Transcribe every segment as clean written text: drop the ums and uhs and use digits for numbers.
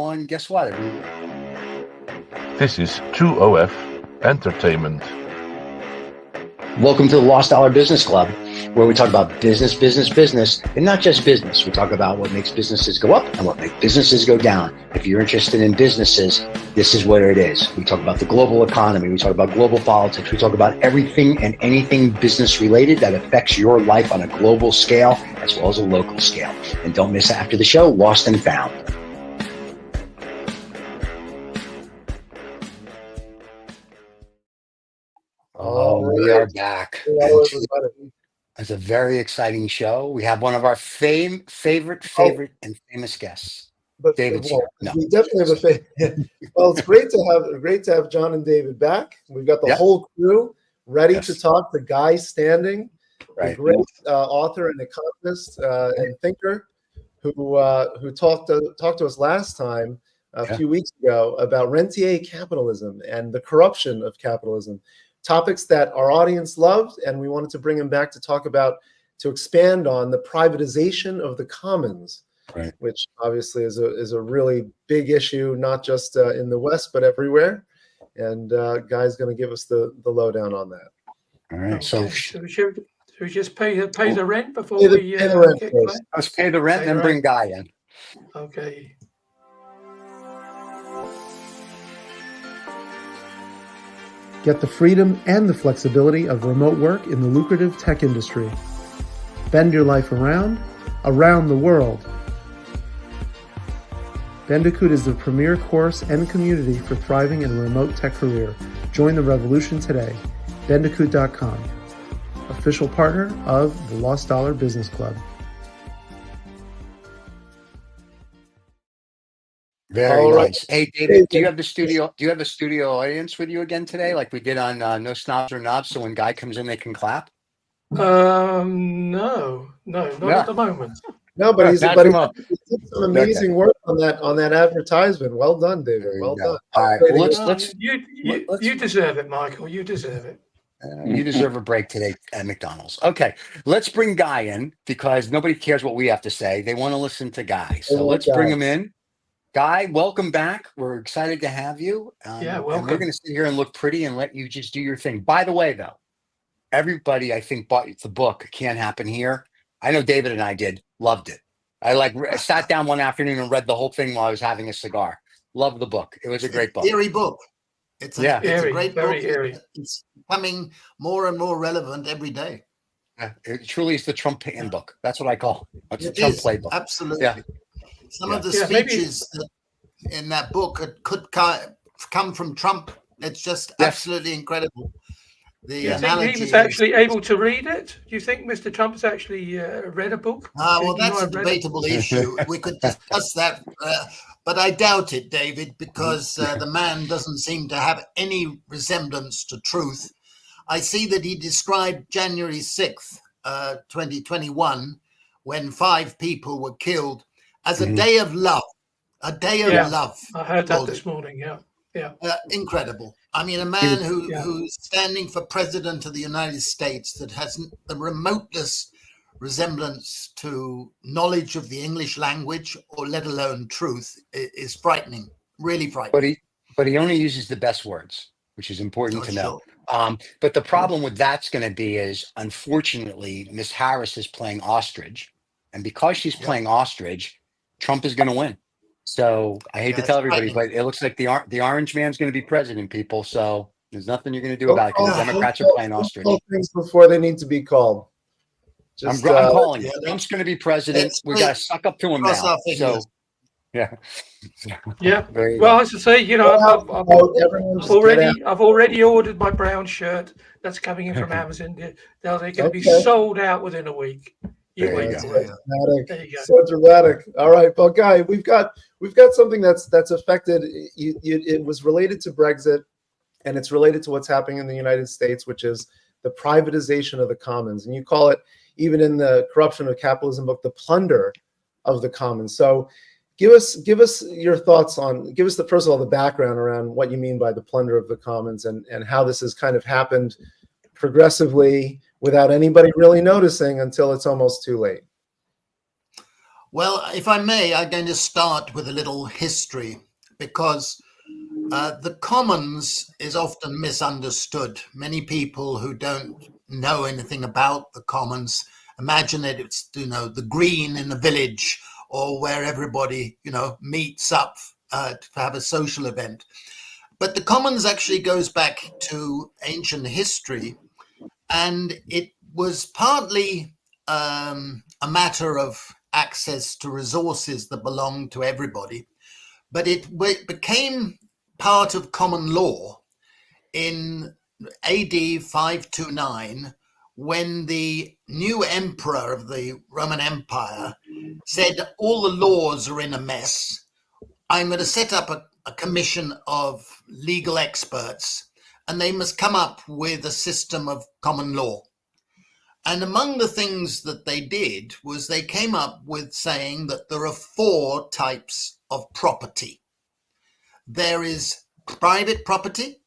one. Guess what? This is 2OF Entertainment. Welcome to the Lost Dollar Business Club, where we talk about business, and not just business. We talk about what makes businesses go up and what makes businesses go down. If you're interested in businesses, this is where it is. We talk about the global economy. We talk about global politics. We talk about everything and anything business related that affects your life on a global scale as well as a local scale. And don't miss after the show, Lost and Found. We are back. It's a very exciting show. We have one of our favorite, and famous guests. But David's here. No. We definitely have a favorite. Well, it's great to have John and David back. We've got the whole crew ready to talk. The guy standing, the great author and economist and thinker who talked to us last time a few weeks ago about Rentier capitalism and the corruption of capitalism. Topics that our audience loved, and we wanted to bring him back to expand on the privatization of the commons, which obviously is a really big issue, not just in the West, but everywhere. And Guy's going to give us the lowdown on that. All right. So should we just pay the rent before pay we the rent play? Let's pay the rent and then bring Guy in. Okay. Get the freedom and the flexibility of remote work in the lucrative tech industry. Bend your life around the world. Bandicoot is the premier course and community for thriving in a remote tech career. Join the revolution today. Bandicoot.com, official partner of the Lost Dollar Business Club. Very nice. Hey, David, do you have the studio? Do you have a studio audience with you again today, like we did on No Snobs or Knobs? So when Guy comes in, they can clap. No, not at the moment. No, but he did some amazing work on that advertisement. Well done, David. Well done. All right, well, you deserve it, Michael. You deserve it. You deserve a break today at McDonald's. Okay, let's bring Guy in because nobody cares what we have to say. They want to listen to Guy. So let's bring him in. Guy, welcome back. We're excited to have you. Welcome. And we're going to sit here and look pretty and let you just do your thing. By the way, though, everybody, I think, bought the book. Can't Happen Here. I know David and I did. Loved it. I sat down one afternoon and read the whole thing while I was having a cigar. Loved the book. It was a great book. Eerie book. It's a great book. Eerie. It's becoming more and more relevant every day. It truly is the Trump handbook. That's what I call it. It's the Trump playbook. Absolutely. Yeah. Some of the speeches in that book could come from Trump. It's just absolutely incredible. The analogy. He was actually able to read it. Do you think Mr. Trump has actually read a book? Well, that's a debatable issue. We could discuss that, but I doubt it, David, because the man doesn't seem to have any resemblance to truth. I see that he described January 6th, 2021, when 5 people were killed, as a day of love, love. I heard that this morning. Yeah. Incredible. I mean, a man who's standing for president of the United States that has the remotest resemblance to knowledge of the English language, or let alone truth, is frightening. Really frightening. But he only uses the best words, which is important to know. But the problem with that's going to be is, unfortunately, Miss Harris is playing ostrich, and because she's playing ostrich, Trump is going to win. So I hate to tell everybody, but it looks like the orange man's going to be president, people. So there's nothing you're going to do about it because the Democrats are playing ostrich. Things before they need to be called. I'm calling it. Trump's going to to be president. We got to suck up to him now. So yeah. Well, as I say, I've already ordered my brown shirt. That's coming in from Amazon. They're going to be sold out within a week. There you go. So dramatic. All right, well, Guy, we've got something that's affected. It was related to Brexit, and it's related to what's happening in the United States, which is the privatization of the commons, and you call it, even in the Corruption of Capitalism book, the plunder of the commons. So, give us your thoughts on. Give us first of all the background around what you mean by the plunder of the commons, and how this has kind of happened progressively without anybody really noticing until it's almost too late. Well, if I may, I'm going to start with a little history because the commons is often misunderstood. Many people who don't know anything about the commons imagine that it's, the green in the village or where everybody, meets up to have a social event. But the commons actually goes back to ancient history, and it was partly a matter of access to resources that belonged to everybody, but it became part of common law in AD 529 when the new emperor of the Roman Empire said, all the laws are in a mess. I'm going to set up a commission of legal experts, and they must come up with a system of common law. And among the things that they did was they came up with saying that there are 4 types of property. There is private property,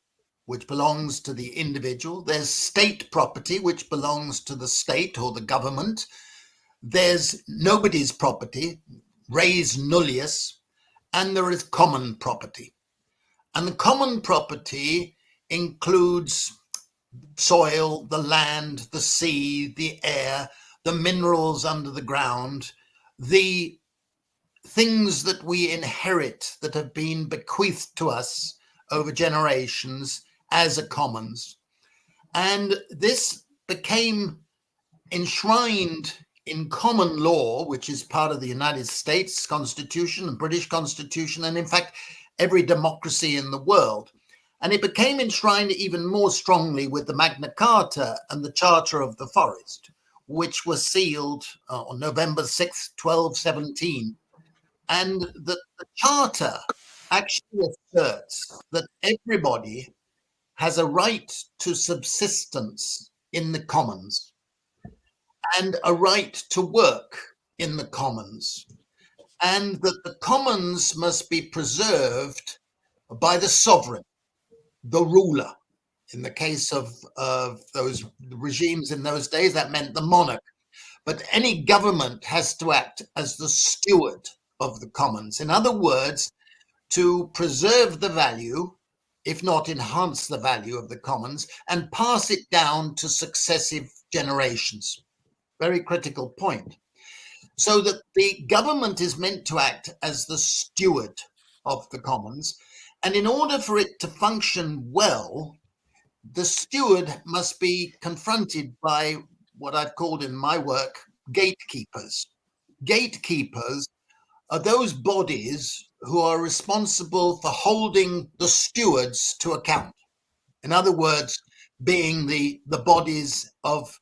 which belongs to the individual. There's state property, which belongs to the state or the government. There's nobody's property, res nullius, and there is common property. And the common property includes soil, the land, the sea, the air, the minerals under the ground, the things that we inherit that have been bequeathed to us over generations as a commons. And this became enshrined in common law, which is part of the United States Constitution, the British Constitution, and in fact, every democracy in the world. And it became enshrined even more strongly with the Magna Carta and the Charter of the Forest, which was sealed on November 6th, 1217. And the Charter actually asserts that everybody has a right to subsistence in the commons and a right to work in the commons, and that the commons must be preserved by the sovereign, the ruler. In the case of those regimes in those days, that meant the monarch. But any government has to act as the steward of the commons. In other words, to preserve the value, if not enhance the value of the commons, and pass it down to successive generations. Very critical point. So that the government is meant to act as the steward of the commons. And in order for it to function well, the steward must be confronted by what I've called in my work gatekeepers. Gatekeepers are those bodies who are responsible for holding the stewards to account. In other words, being the bodies of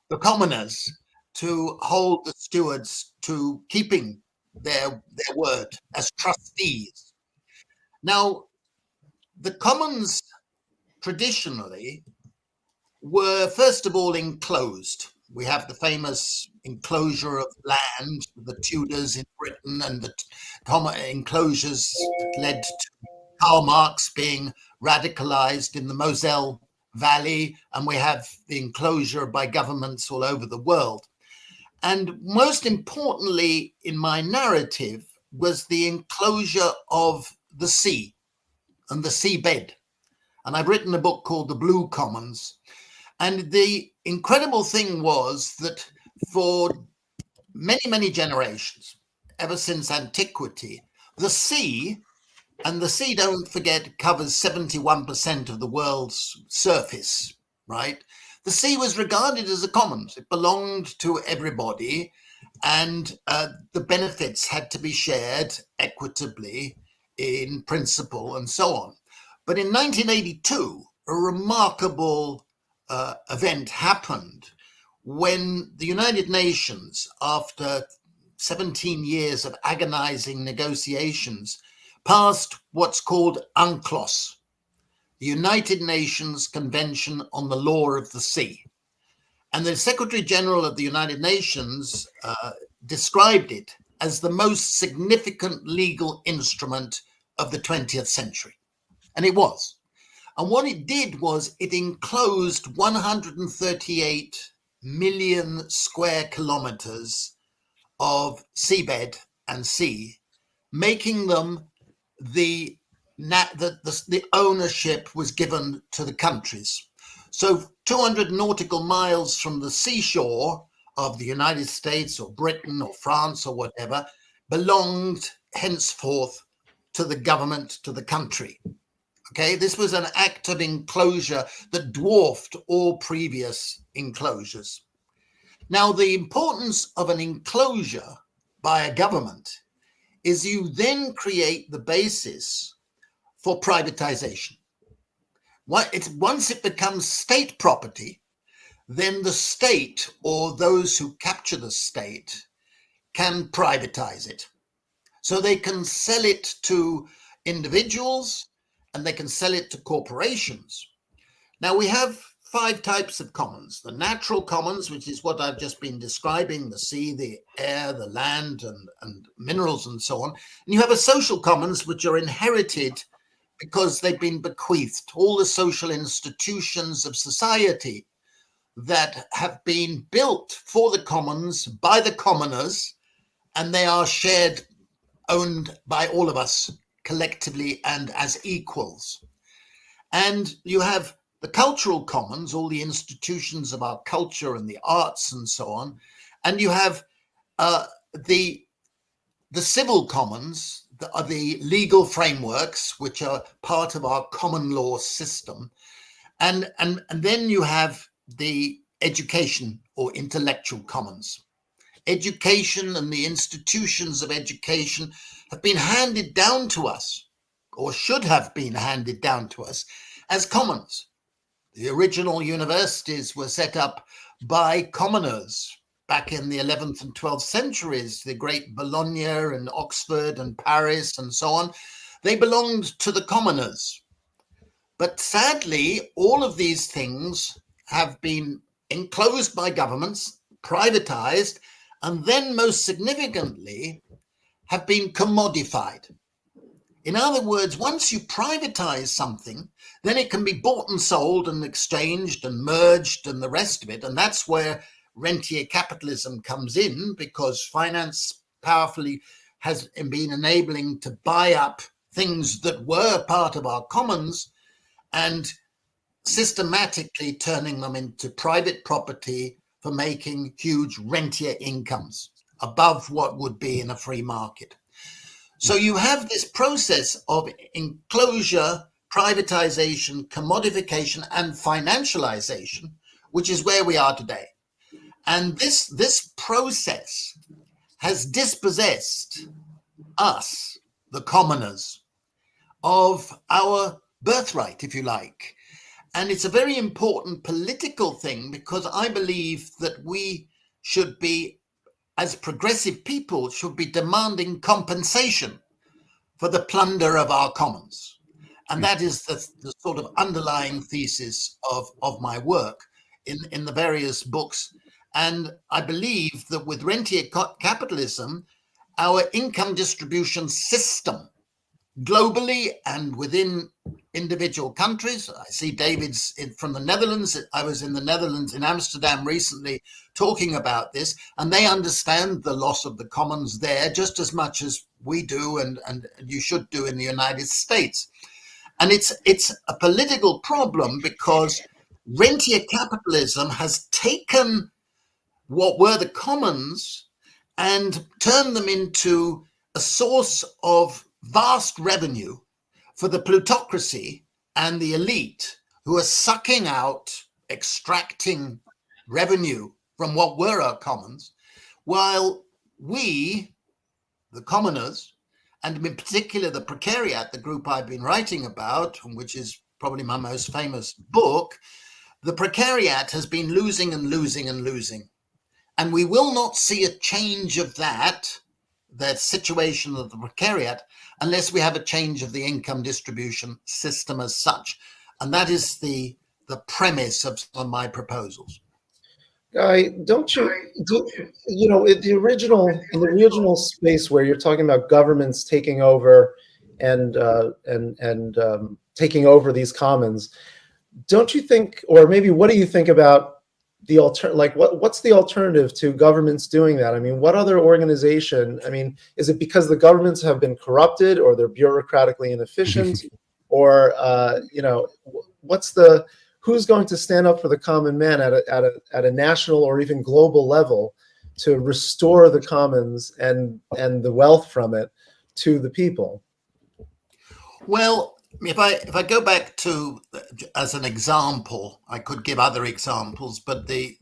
the commoners to hold the stewards to keeping their word as trustees. Now, the commons traditionally were first of all enclosed. We have the famous enclosure of land, the Tudors in Britain, and the enclosures that led to Karl Marx being radicalized in the Moselle Valley, and we have the enclosure by governments all over the world. And most importantly in my narrative was the enclosure of the sea and the seabed. And I've written a book called The Blue Commons. And the incredible thing was that for many, many generations, ever since antiquity, the sea, and the sea, don't forget, covers 71% of the world's surface, right? The sea was regarded as a commons. It belonged to everybody, and the benefits had to be shared equitably in principle and so on. But in 1982, a remarkable event happened when the United Nations, after 17 years of agonizing negotiations, passed what's called UNCLOS, the United Nations Convention on the Law of the Sea. And the Secretary General of the United Nations described it as the most significant legal instrument of the 20th century. And it was. And what it did was it enclosed 138 million square kilometers of seabed and sea, making them the ownership was given to the countries. So 200 nautical miles from the seashore of the United States or Britain or France or whatever belonged henceforth to the government, to the country. Okay, this was an act of enclosure that dwarfed all previous enclosures. Now, the importance of an enclosure by a government is you then create the basis for privatization. Once it becomes state property, then the state or those who capture the state can privatize it. So they can sell it to individuals and they can sell it to corporations. Now we have 5 types of commons. The natural commons, which is what I've just been describing, the sea, the air, the land, and minerals and so on. And you have a social commons, which are inherited because they've been bequeathed. All the social institutions of society that have been built for the commons by the commoners, and they are shared, owned by all of us collectively and as equals. And you have the cultural commons, all the institutions of our culture and the arts and so on. And you have the civil commons, the legal frameworks, which are part of our common law system. And then you have the education or intellectual commons. Education and the institutions of education have been handed down to us, or should have been handed down to us, as commons. The original universities were set up by commoners back in the 11th and 12th centuries, the great Bologna and Oxford and Paris and so on. They belonged to the commoners. But sadly, all of these things have been enclosed by governments, privatized, and then most significantly have been commodified. In other words, once you privatize something, then it can be bought and sold and exchanged and merged and the rest of it. And that's where rentier capitalism comes in, because finance powerfully has been enabling to buy up things that were part of our commons and systematically turning them into private property for making huge rentier incomes above what would be in a free market. So you have this process of enclosure, privatization, commodification, and financialization, which is where we are today. And this process has dispossessed us, the commoners, of our birthright, if you like. And it's a very important political thing, because I believe that we should be, as progressive people, should be demanding compensation for the plunder of our commons. And that is the sort of underlying thesis of my work in the various books. And I believe that with rentier capitalism, our income distribution system, globally and within individual countries. I see David's from the Netherlands. I was in the Netherlands, in Amsterdam recently, talking about this, and they understand the loss of the commons there just as much as we do, and you should do in the United States. And it's a political problem, because rentier capitalism has taken what were the commons and turned them into a source of vast revenue for the plutocracy and the elite, who are sucking out, extracting revenue from what were our commons, while we, the commoners, and in particular the Precariat, the group I've been writing about, which is probably my most famous book, the Precariat has been losing and losing and losing. And we will not see a change of that, the situation of the Precariat, unless we have a change of the income distribution system as such. And that is the premise of some of my proposals. Guy, don't you know, in the original space where you're talking about governments taking over and taking over these commons, don't you think, or maybe what do you think about what's the alternative to governments doing that? I mean, what other organization? I mean, is it because the governments have been corrupted, or they're bureaucratically inefficient, or who's going to stand up for the common man at a national or even global level to restore the commons and the wealth from it to the people? Well, if I go back to, as an example, I could give other examples, but the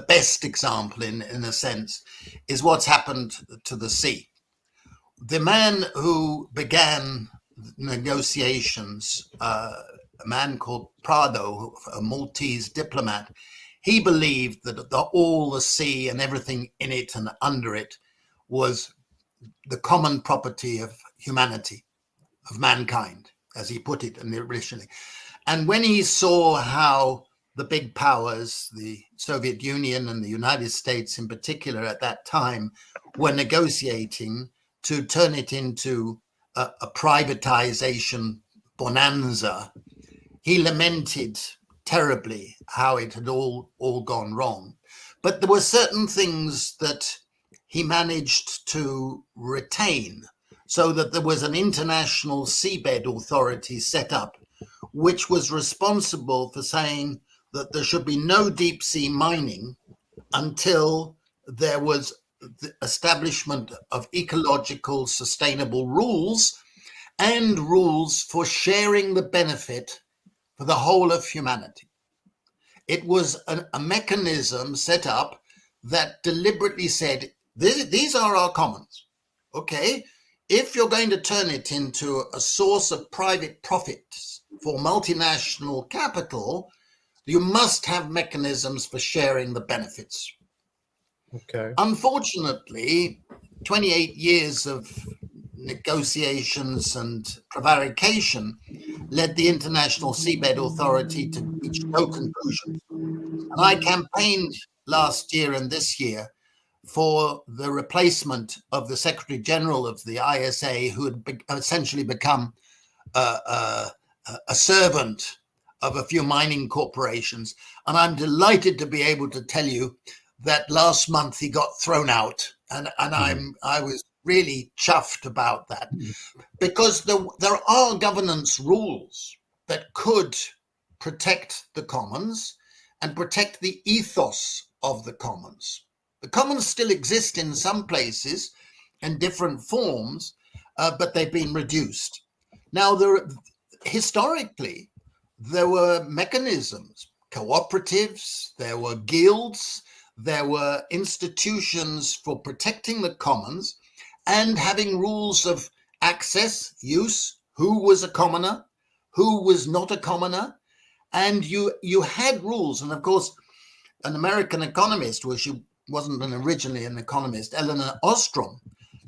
best example, in a sense, is what's happened to the sea. The man who began negotiations, a man called Prado, a Maltese diplomat, he believed that all the sea and everything in it and under it was the common property of humanity, of mankind, as he put it originally. And when he saw how the big powers, the Soviet Union and the United States in particular at that time, were negotiating to turn it into a privatization bonanza, he lamented terribly how it had all gone wrong. But there were certain things that he managed to retain, so that there was an international seabed authority set up, which was responsible for saying that there should be no deep sea mining until there was the establishment of ecological sustainable rules and rules for sharing the benefit for the whole of humanity. It was a mechanism set up that deliberately said, these are our commons. Okay, if you're going to turn it into a source of private profits for multinational capital, you must have mechanisms for sharing the benefits. Okay. Unfortunately, 28 years of negotiations and prevarication led the International Seabed Authority to reach no conclusions. And I campaigned last year and this year for the replacement of the Secretary General of the ISA, who had essentially become a servant of a few mining corporations. And I'm delighted to be able to tell you that last month he got thrown out, and I was really chuffed about that, because there are governance rules that could protect the commons and protect the ethos of the commons. The commons still exist in some places in different forms, but they've been reduced. Now, historically, there were mechanisms, cooperatives, there were guilds, there were institutions for protecting the commons and having rules of access, use, who was a commoner, who was not a commoner. And you had rules. And of course, an American economist, well, she wasn't originally an economist, Eleanor Ostrom,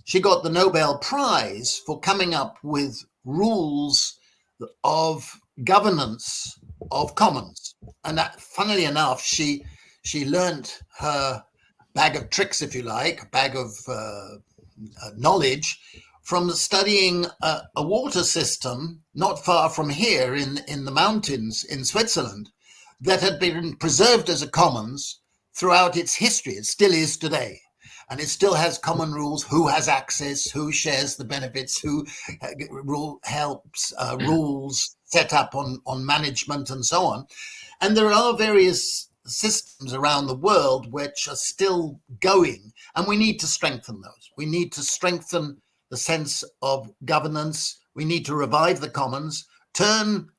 she got the Nobel Prize for coming up with rules of governance of commons. And that, funnily enough, she learned her bag of tricks, if you like, a bag of knowledge from studying a water system not far from here in the mountains in Switzerland that had been preserved as a commons throughout its history. It still is today. And it still has common rules: who has access, who shares the benefits, who helps, rules set up on management and so on. And there are various systems around the world which are still going, and we need to strengthen those. We need to strengthen the sense of governance. We need to revive the commons, turn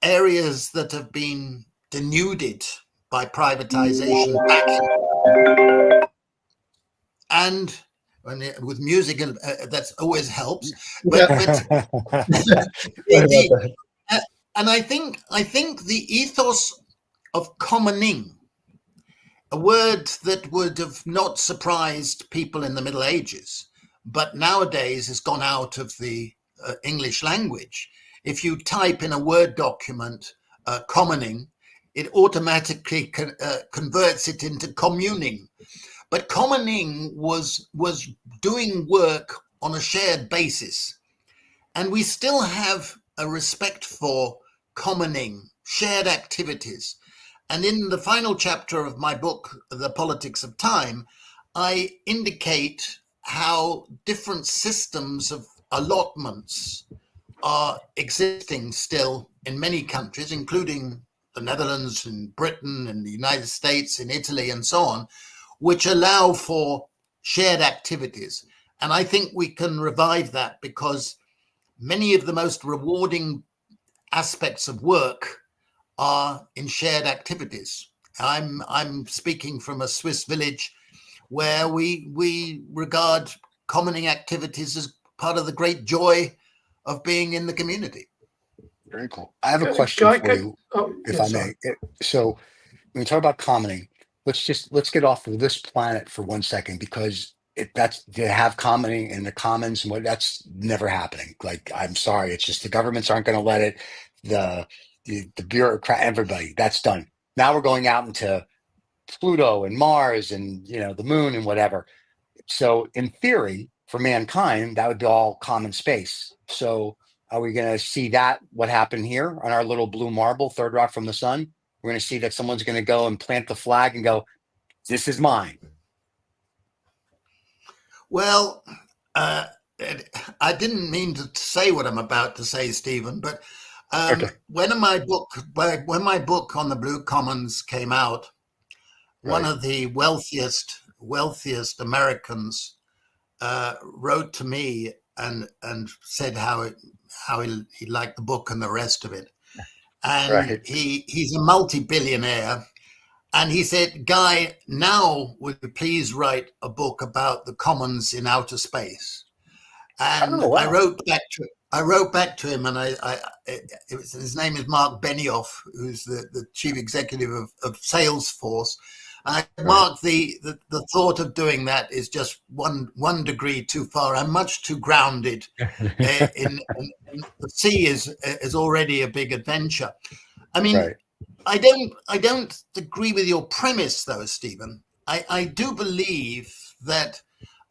areas that have been denuded by privatization back. And with music, that always helps. And I think the ethos of commoning, a word that would have not surprised people in the Middle Ages, but nowadays has gone out of the English language. If you type in a Word document commoning, it automatically converts it into communing. But commoning was doing work on a shared basis. And we still have a respect for commoning, shared activities. And in the final chapter of my book, The Politics of Time, I indicate how different systems of allotments are existing still in many countries, including the Netherlands and Britain and the United States and Italy and so on, which allow for shared activities. And I think we can revive that because many of the most rewarding aspects of work are in shared activities. I'm speaking from a Swiss village where we regard commoning activities as part of the great joy of being in the community. Very cool. I have a question for you, if I may. So when we talk about commoning, let's get off of this planet for 1 second, because that's to have commoning in the commons and that's never happening. Like, I'm sorry, it's just the governments aren't going to let it. The bureaucrat, everybody, that's done. Now we're going out into Pluto and Mars and the moon and whatever. So in theory, for mankind, that would be all common space. So are we going to see that what happened here on our little blue marble, third rock from the sun? We're going to see that someone's going to go and plant the flag and go, this is mine. Well, I didn't mean to say what I'm about to say, Stephen, but Okay. when my book on the Blue Commons came out, one of the wealthiest Americans wrote to me and said how he liked the book and the rest of it. And he's a multi-billionaire. And he said, Guy, now would you please write a book about the commons in outer space? And Oh, wow. I wrote back to him, and his name is Mark Benioff, who's the chief executive of Salesforce. And Mark, the thought of doing that is just one degree too far. I'm much too grounded. in the sea is already a big adventure. I mean, I don't agree with your premise, though, Stephen. I do believe that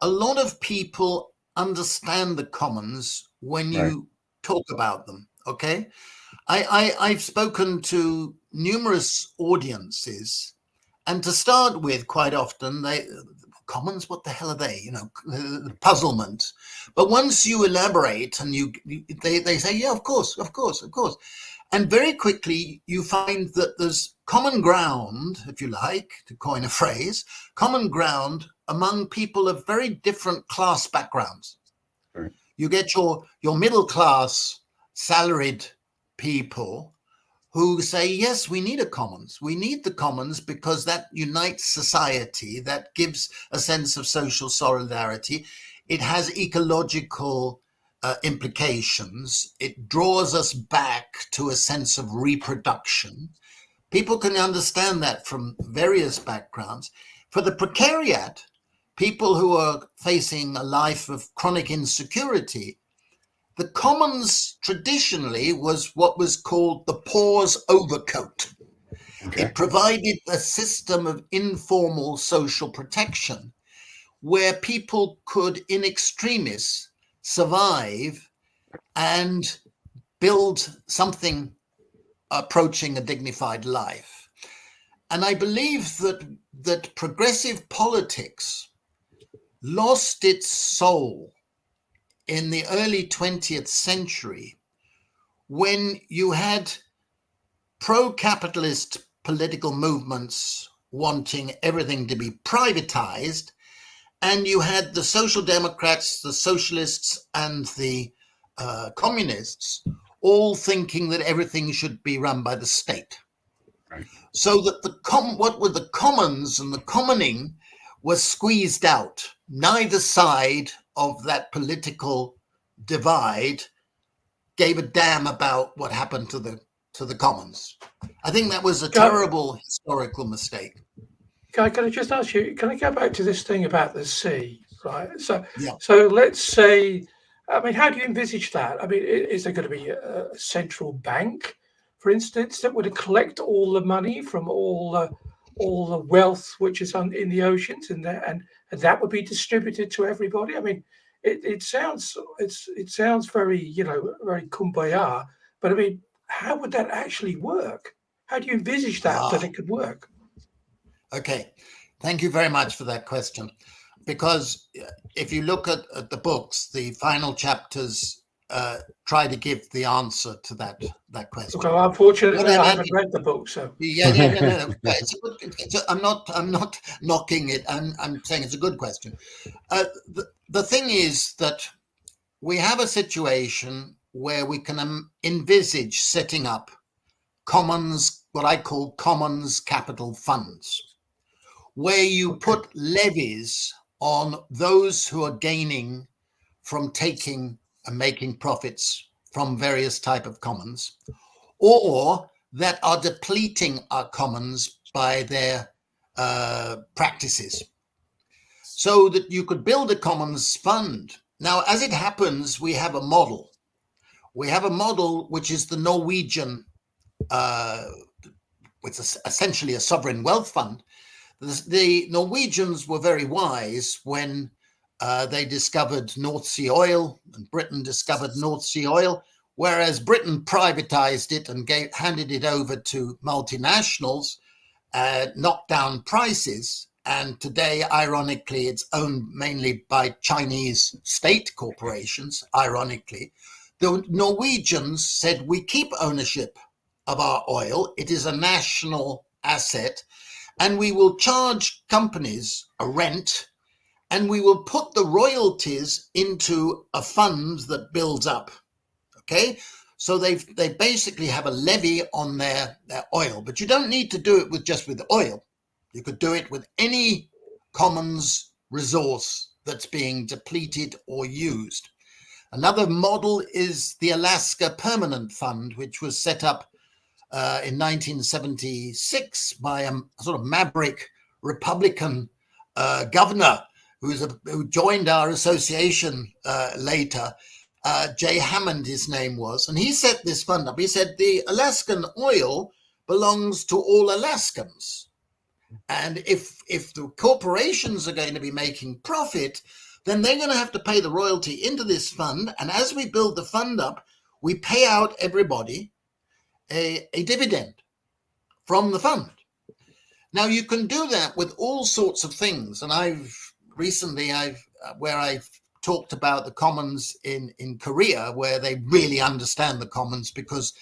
a lot of people understand the commons when you talk about them. Okay, I've spoken to numerous audiences, and to start with, quite often commons, what the hell are they? Puzzlement. But once you elaborate and they say, yeah, of course. And very quickly, you find that there's common ground, if you like, to coin a phrase, common ground among people of very different class backgrounds. Right. You get your middle class salaried people who say, yes, we need a commons. We need the commons because that unites society, that gives a sense of social solidarity. It has ecological implications. It draws us back to a sense of reproduction. People can understand that from various backgrounds. For the precariat, people who are facing a life of chronic insecurity, the commons traditionally was what was called the poor's overcoat. Okay. It provided a system of informal social protection where people could, in extremis, survive and build something approaching a dignified life. And I believe that progressive politics lost its soul in the early 20th century when you had pro-capitalist political movements wanting everything to be privatized, and you had the social democrats, the socialists, and the communists all thinking that everything should be run by the state. Right. So that what were the commons and the commoning was squeezed out. Neither side of that political divide gave a damn about what happened to the commons. I think that was a terrible historical mistake. Guy, can I just ask you, can I go back to this thing about the sea, right? So let's say, I mean, how do you envisage that? I mean, is there going to be a central bank, for instance, that would collect all the money from all the wealth which is in the oceans, and that would be distributed to everybody? I mean, it sounds very, very kumbaya, but I mean, how would that actually work? How do you envisage that it could work? Okay, thank you very much for that question. Because if you look at the books, the final chapters try to give the answer to that question. Okay, well, unfortunately, I haven't read the book, so no. I'm not knocking it. I'm saying it's a good question. The thing is that we have a situation where we can envisage setting up commons, what I call commons capital funds, where you put levies on those who are gaining from taking and making profits from various type of commons, or that are depleting our commons by their practices, so that you could build a commons fund. Now, as it happens, we have a model. We have a model which is the Norwegian, which is essentially a sovereign wealth fund. The Norwegians were very wise when they discovered North Sea oil, and Britain discovered North Sea oil, whereas Britain privatized it and handed it over to multinationals, knocked down prices. And today, ironically, it's owned mainly by Chinese state corporations, ironically. The Norwegians said, we keep ownership of our oil. It is a national asset. And we will charge companies a rent, and we will put the royalties into a fund that builds up. Okay, so they basically have a levy on their oil, but you don't need to do it just with oil. You could do it with any commons resource that's being depleted or used. Another model is the Alaska Permanent Fund, which was set up in 1976 by a sort of maverick Republican governor who joined our association later. Jay Hammond, his name was, and he set this fund up. He said the Alaskan oil belongs to all Alaskans. And if the corporations are going to be making profit, then they're going to have to pay the royalty into this fund. And as we build the fund up, we pay out everybody a dividend from the fund. Now, you can do that with all sorts of things. And I've talked about the commons in Korea, where they really understand the commons, because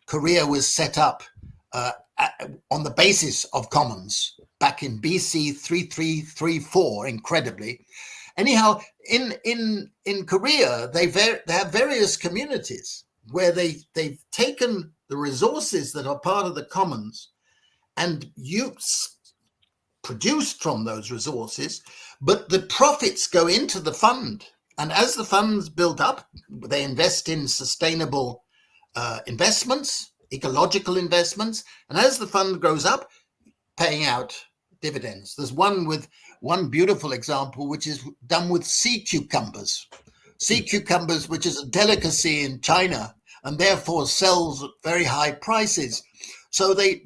Korea was set up on the basis of commons back in BC 3334, incredibly. Anyhow, in Korea, they have various communities where they've taken the resources that are part of the commons and produced from those resources, but the profits go into the fund. And as the funds build up, they invest in sustainable investments, ecological investments, and as the fund grows up, paying out dividends. There's one beautiful example, which is done with sea cucumbers. Sea cucumbers, which is a delicacy in China, and therefore sells at very high prices. So they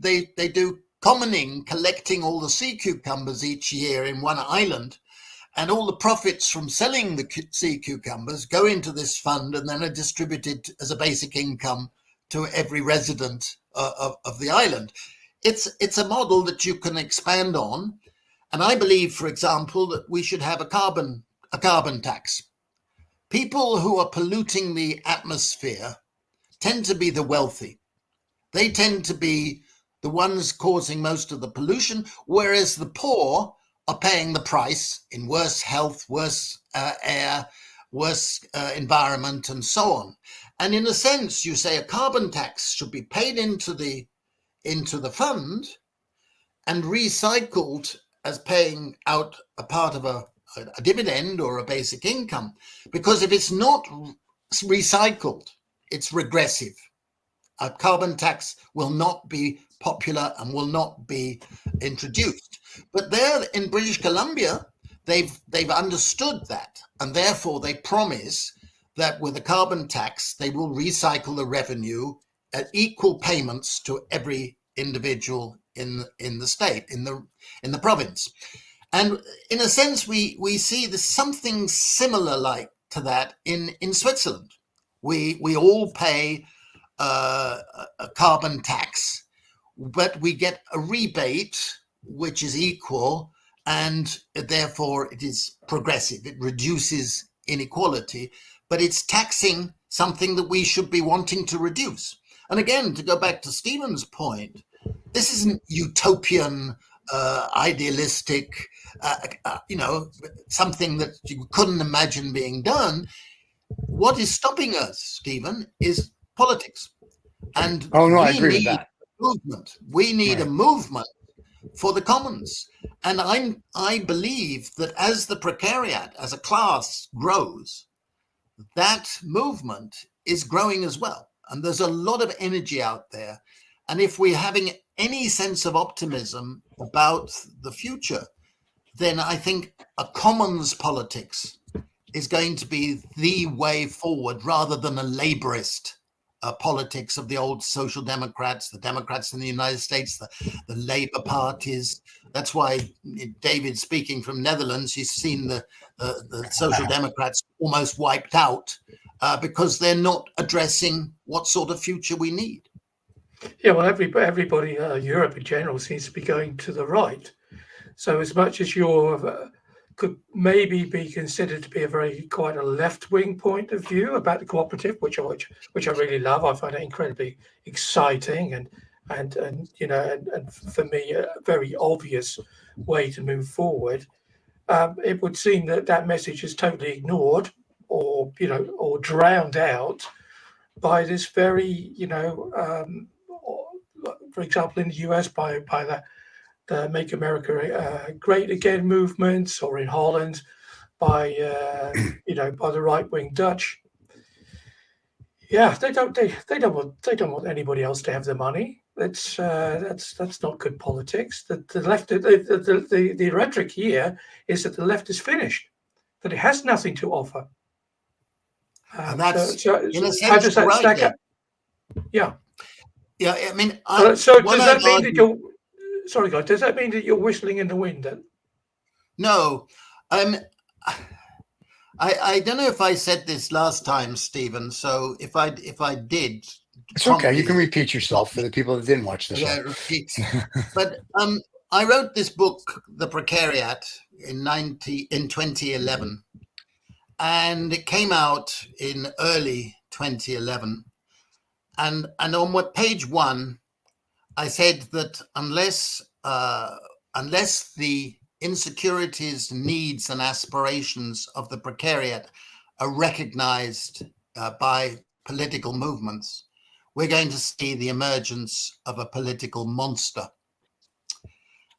do commoning, collecting all the sea cucumbers each year in one island, and all the profits from selling the sea cucumbers go into this fund and then are distributed as a basic income to every resident of the island. It's a model that you can expand on, and I believe, for example, that we should have a carbon tax. People who are polluting the atmosphere tend to be the wealthy. They tend to be the ones causing most of the pollution, whereas the poor are paying the price in worse health, worse air, worse environment, and so on. And in a sense, you say a carbon tax should be paid into the fund and recycled as paying out a part of a dividend or a basic income. Because if it's not recycled, it's regressive. A carbon tax will not be popular and will not be introduced. But there in British Columbia, they've understood that, and therefore they promise that with a carbon tax, they will recycle the revenue at equal payments to every individual in the state, in the province. And in a sense, we see there's something similar like to that in Switzerland. We all pay a carbon tax, but we get a rebate which is equal, and therefore it is progressive. It reduces inequality, but it's taxing something that we should be wanting to reduce. And again, to go back to Stephen's point, this isn't utopian, idealistic, something that you couldn't imagine being done. What is stopping us, Stephen, is politics. And I agree with that. Movement. We need a movement for the commons. And I believe that as the precariat, as a class, grows, that movement is growing as well. And there's a lot of energy out there. And if we're having any sense of optimism about the future, then I think a commons politics is going to be the way forward, rather than a laborist politics of the old social democrats, the Democrats in the United States, the Labour parties. That's why David, speaking from Netherlands, he's seen the social democrats almost wiped out because they're not addressing what sort of future we need. Yeah, well, everybody, Europe in general, seems to be going to the right. So as much as you're could maybe be considered to be quite a left-wing point of view about the cooperative, which I really love. I find it incredibly exciting and for me a very obvious way to move forward. It would seem that message is totally ignored or drowned out by this very for example, in the US by the Make America Great Again movements, or in Holland by the right-wing Dutch. Yeah, they don't want anybody else to have the money. That's not good politics. The left, the rhetoric here is that the left is finished, that it has nothing to offer. And that's in a sense, how does that right stack there. up? Yeah. Yeah, I mean, so does that mean that you're? Sorry, guys. Does that mean that you're whistling in the wind then? No, I don't know if I said this last time, Stephen. So if I did, it's okay. You can repeat yourself for the people that didn't watch the show. Yeah, repeat. But I wrote this book, The Precariat, in 2011, and it came out in early 2011. And on page 1, I said that unless the insecurities, needs, and aspirations of the precariat are recognized by political movements, we're going to see the emergence of a political monster.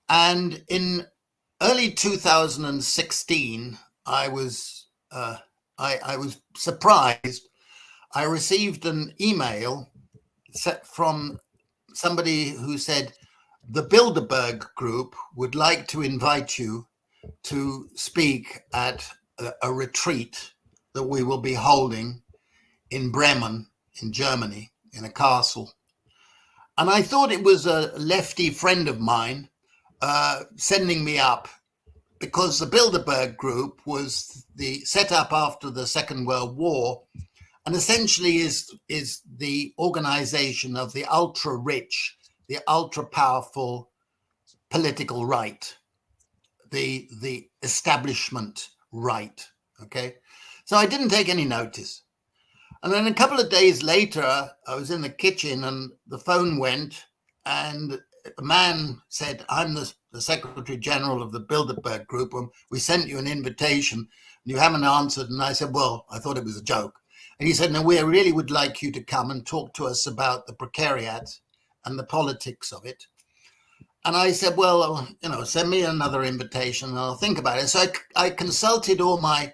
And in early 2016, I was surprised. I received an email from somebody who said, the Bilderberg Group would like to invite you to speak at a retreat that we will be holding in Bremen, in Germany, in a castle. And I thought it was a lefty friend of mine sending me up, because the Bilderberg Group was set up after the Second World War, and essentially is the organization of the ultra-rich, the ultra-powerful political right, the establishment right, okay? So I didn't take any notice. And then a couple of days later, I was in the kitchen and the phone went, and a man said, I'm the Secretary General of the Bilderberg Group, and we sent you an invitation, and you haven't answered. And I said, well, I thought it was a joke. And he said, no, we really would like you to come and talk to us about the precariat and the politics of it. And I said, well, send me another invitation and I'll think about it. So I consulted all my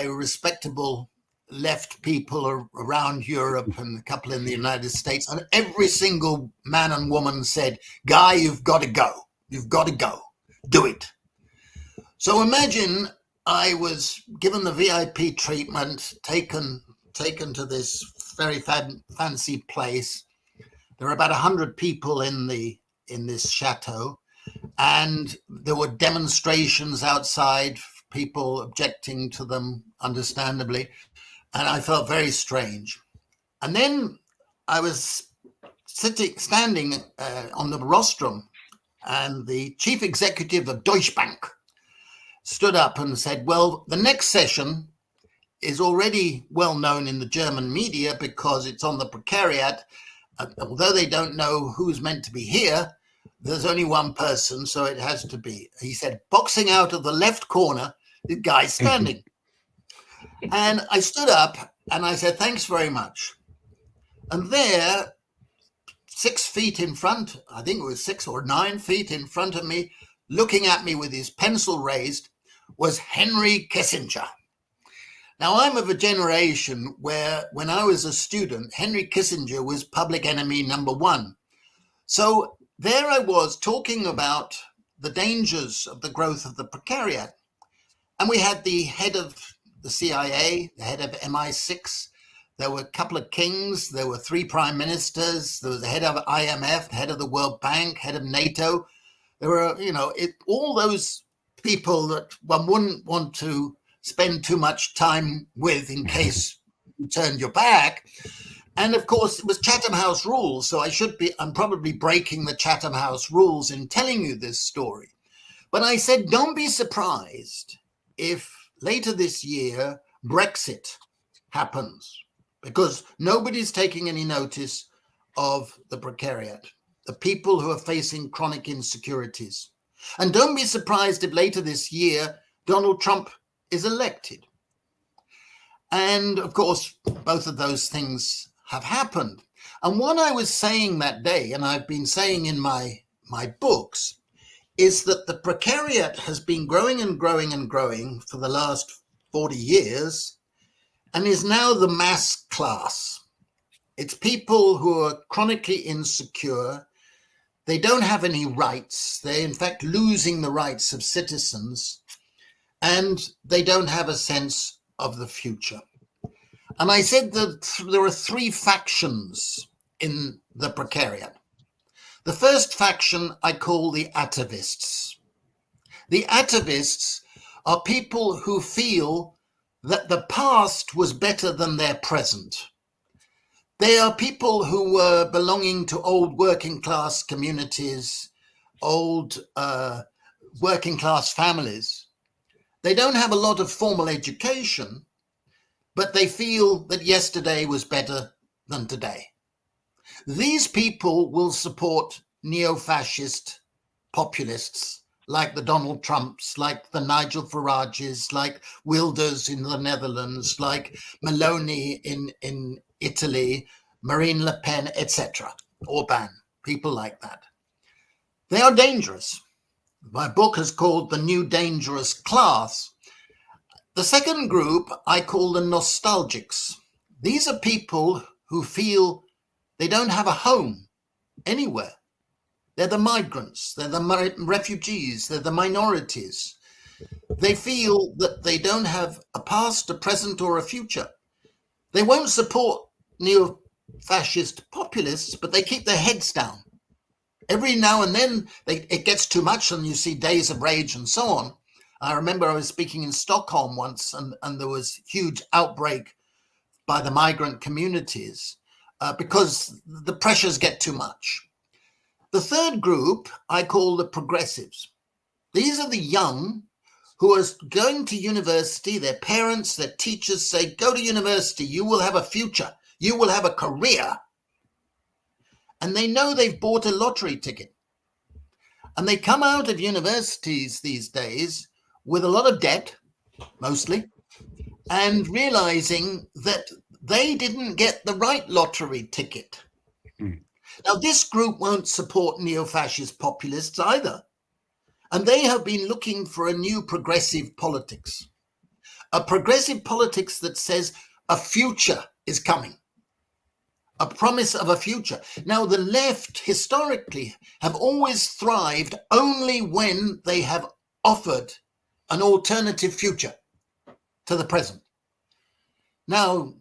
respectable left people around Europe and a couple in the United States. And every single man and woman said, Guy, you've got to go. You've got to go. Do it. So imagine I was given the VIP treatment, taken to this very fancy place. There were about 100 people in this chateau, and there were demonstrations outside, people objecting to them, understandably, and I felt very strange. And then I was standing on the rostrum, and the chief executive of Deutsche Bank stood up and said, well, the next session is already well known in the German media because it's on the Precariat. Although they don't know who's meant to be here, there's only one person, so it has to be. He said, boxing out of the left corner, the guy standing. And I stood up and I said, thanks very much. And there, 6 feet in front, I think it was 6 or 9 feet in front of me, looking at me with his pencil raised, was Henry Kissinger. Now, I'm of a generation where, when I was a student, Henry Kissinger was public enemy number one. So there I was talking about the dangers of the growth of the Precariat. And we had the head of the CIA, the head of MI6. There were a couple of kings. There were 3 prime ministers. There was the head of IMF, head of the World Bank, head of NATO. There were, all those people that one wouldn't want to spend too much time with in case you turned your back. And of course, it was Chatham House rules. So I'm probably breaking the Chatham House rules in telling you this story. But I said, don't be surprised if later this year, Brexit happens, because nobody's taking any notice of the Precariat, the people who are facing chronic insecurities. And don't be surprised if later this year, Donald Trump is elected. And of course, both of those things have happened. And what I was saying that day, and I've been saying in my books, is that the Precariat has been growing and growing and growing for the last 40 years and is now the mass class. It's people who are chronically insecure. They don't have any rights. They're in fact losing the rights of citizens, and they don't have a sense of the future. And I said that there are 3 factions in the Precariat. The first faction I call the atavists. The atavists are people who feel that the past was better than their present. They are people who were belonging to old working class communities, old working class families. They don't have a lot of formal education, but they feel that yesterday was better than today. These people will support neo-fascist populists like the Donald Trumps, like the Nigel Farages, like Wilders in the Netherlands, like Meloni in Italy, Marine Le Pen, etc. Orban, people like that. They are dangerous. My book is called The New Dangerous Class. The second group I call the nostalgics. These are people who feel they don't have a home anywhere. They're the migrants, they're the refugees, they're the minorities. They feel that they don't have a past, a present, or a future. They won't support neo-fascist populists, but they keep their heads down. Every now and then it gets too much and you see days of rage and so on. I remember I was speaking in Stockholm once and there was huge outbreak by the migrant communities because the pressures get too much. The third group I call the progressives. These are the young who are going to university. Their parents, their teachers say, go to university, you will have a future, you will have a career. And they know they've bought a lottery ticket. And they come out of universities these days with a lot of debt, mostly, and realizing that they didn't get the right lottery ticket. Now, this group won't support neo-fascist populists either. And they have been looking for a new progressive politics. A progressive politics that says a future is coming. A promise of a future. Now, the left historically have always thrived only when they have offered an alternative future to the present. Now,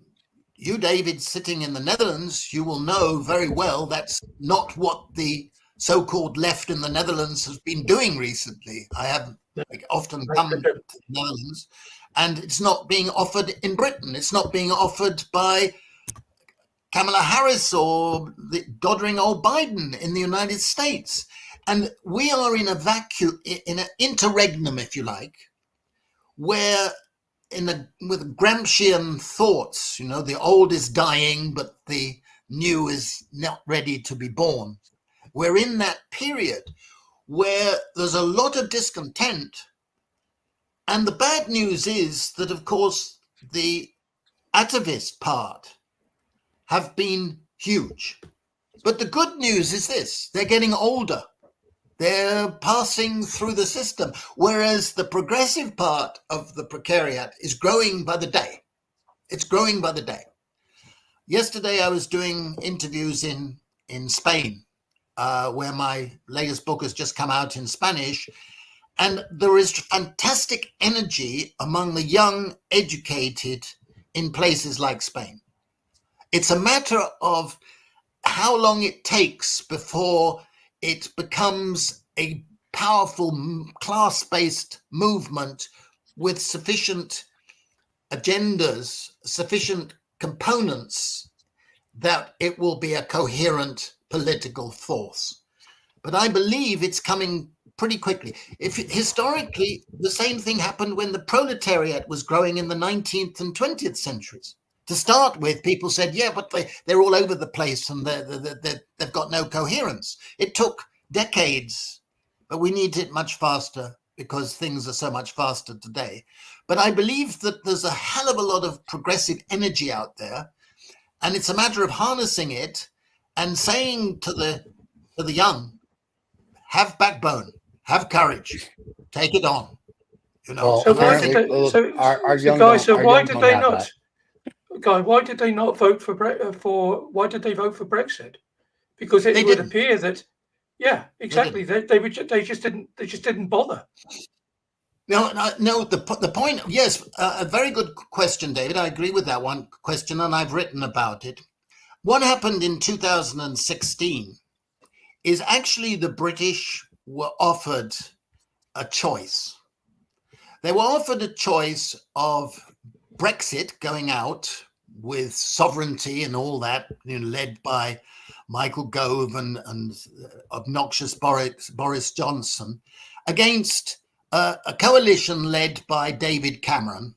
you, David, sitting in the Netherlands, you will know very well that's not what the so-called left in the Netherlands has been doing recently. I have often come to the Netherlands, and it's not being offered in Britain. It's not being offered by Kamala Harris or the doddering old Biden in the United States. And we are in a vacuum, in an interregnum, if you like, where with Gramscian thoughts, the old is dying, but the new is not ready to be born. We're in that period where there's a lot of discontent. And the bad news is that, of course, the activist part have been huge. But the good news is this: they're getting older. They're passing through the system, whereas the progressive part of the Precariat is growing by the day. It's growing by the day. Yesterday, I was doing interviews in Spain, where my latest book has just come out in Spanish. And there is fantastic energy among the young, educated in places like Spain. It's a matter of how long it takes before it becomes a powerful class-based movement with sufficient agendas, sufficient components, that it will be a coherent political force. But I believe it's coming pretty quickly. Historically, the same thing happened when the proletariat was growing in the 19th and 20th centuries. To start with, people said, yeah, but they're all over the place and they've got no coherence. It took decades, but we need it much faster because things are so much faster today. But I believe that there's a hell of a lot of progressive energy out there, and it's a matter of harnessing it and saying to the young, have backbone, have courage, take it on. Well, So why did they? Why did they not vote for Why did they vote for Brexit? Because it would appear that, yeah, exactly. They just didn't bother. No. The point. Yes, a very good question, David. I agree with that one question, and I've written about it. What happened in 2016 is actually the British were offered a choice. They were offered a choice of Brexit, going out with sovereignty and all that, led by Michael Gove and obnoxious Boris Johnson, against a coalition led by David Cameron,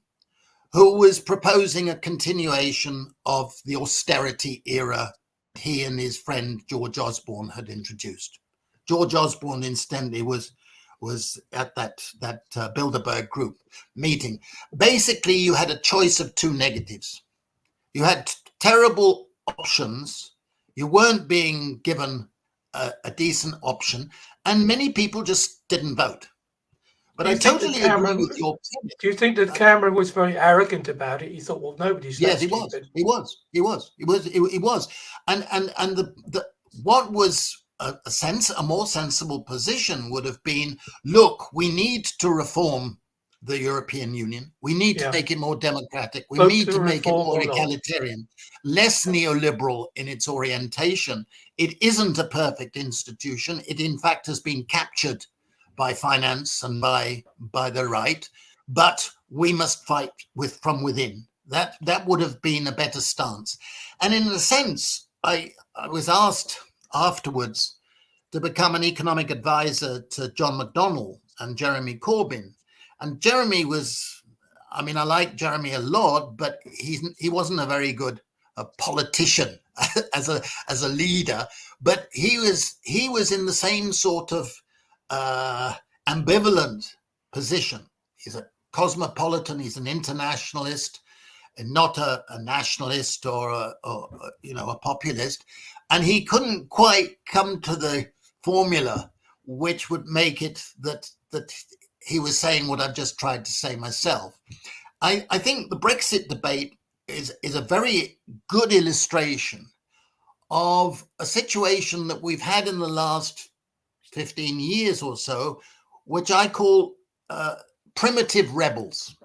who was proposing a continuation of the austerity era he and his friend George Osborne had introduced. George Osborne, incidentally, was at that Bilderberg group meeting. Basically, you had a choice of two negatives. You had terrible options. You weren't being given a decent option, and many people just didn't vote. But I totally agree with your opinion. Do you think that Cameron was very arrogant about it? He thought, well, nobody's that stupid. He was. And what was a more sensible position would have been, look, we need to reform the European Union. We need to make it more democratic. We need to make it more egalitarian, less neoliberal in its orientation. It isn't a perfect institution. It, in fact, has been captured by finance and by the right, but we must fight from within. That would have been a better stance. And in a sense, I was asked afterwards to become an economic advisor to John McDonnell and Jeremy Corbyn. And Jeremy was, I like Jeremy a lot, but he wasn't a very good politician as a leader. But he was in the same sort of ambivalent position. He's a cosmopolitan. He's an internationalist, and not a nationalist or a populist. And he couldn't quite come to the formula which would make it that he was saying what I've just tried to say myself. I think the Brexit debate is a very good illustration of a situation that we've had in the last 15 years or so, which I call primitive rebels.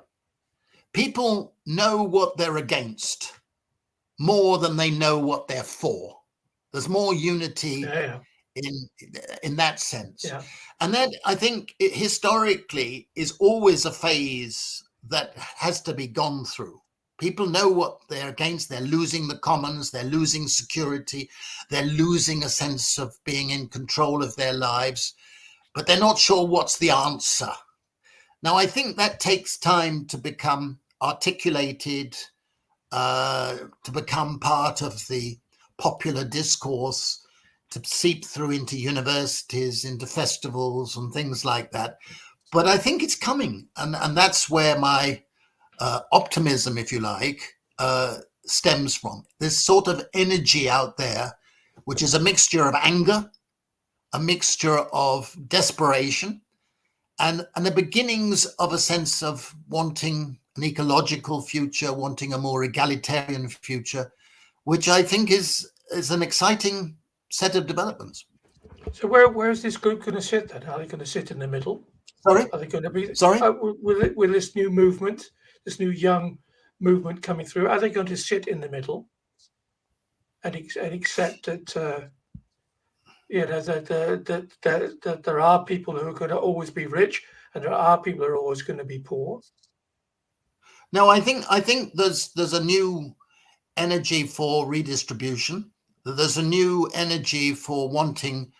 People know what they're against more than they know what they're for. There's more unity in that sense. Yeah. And that, I think, historically is always a phase that has to be gone through. People know what they're against. They're losing the commons. They're losing security. They're losing a sense of being in control of their lives, but they're not sure what's the answer. Now, I think that takes time to become articulated, to become part of the popular discourse, to seep through into universities, into festivals and things like that. But I think it's coming. And that's where my optimism, if you like, stems from. This sort of energy out there, which is a mixture of anger, a mixture of desperation, and the beginnings of a sense of wanting an ecological future, wanting a more egalitarian future, which I think is an exciting set of developments. So where is this group going to sit then? Are they going to sit in the middle? Sorry? Are they going to be? Sorry? With this new movement, this new young movement coming through, are they going to sit in the middle and accept that? That there are people who are going to always be rich, and there are people who are always going to be poor. No, I think there's a new energy for redistribution. There's a new energy for wanting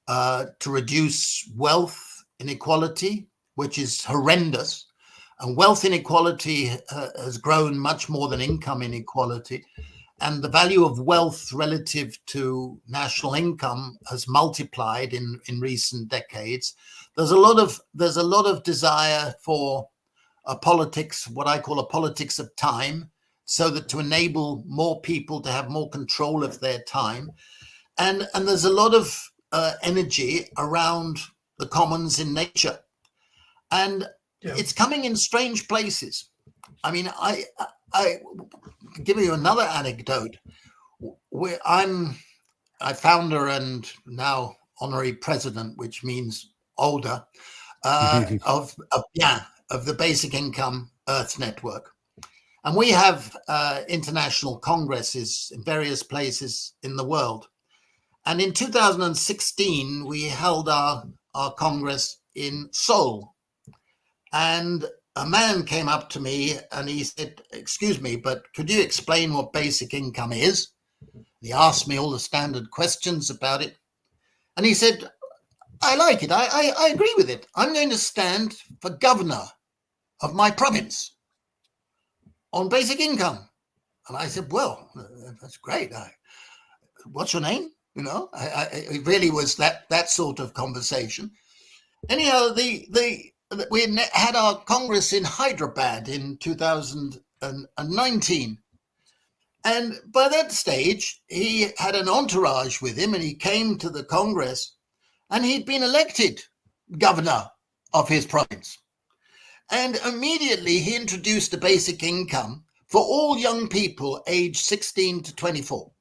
to reduce wealth inequality, which is horrendous. And wealth inequality has grown much more than income inequality. And the value of wealth relative to national income has multiplied in recent decades. There's a lot of desire for a politics, what I call a politics of time, so that to enable more people to have more control of their time. And there's a lot of energy around the commons in nature. And it's coming in strange places. I mean, I give you another anecdote. I'm founder and now honorary president, which means older, of the Basic Income Earth Network. And we have international congresses in various places in the world. And in 2016, we held our congress in Seoul. And a man came up to me and he said, "Excuse me, but could you explain what basic income is?" He asked me all the standard questions about it. And he said, "I like it. I agree with it. I'm going to stand for governor of my province on basic income." And I said, "Well, that's great. What's your name?" You know, it really was that sort of conversation. Anyhow, we had our Congress in Hyderabad in 2019. And by that stage, he had an entourage with him and he came to the Congress and he'd been elected governor of his province. And immediately he introduced a basic income for all young people aged 16 to 24.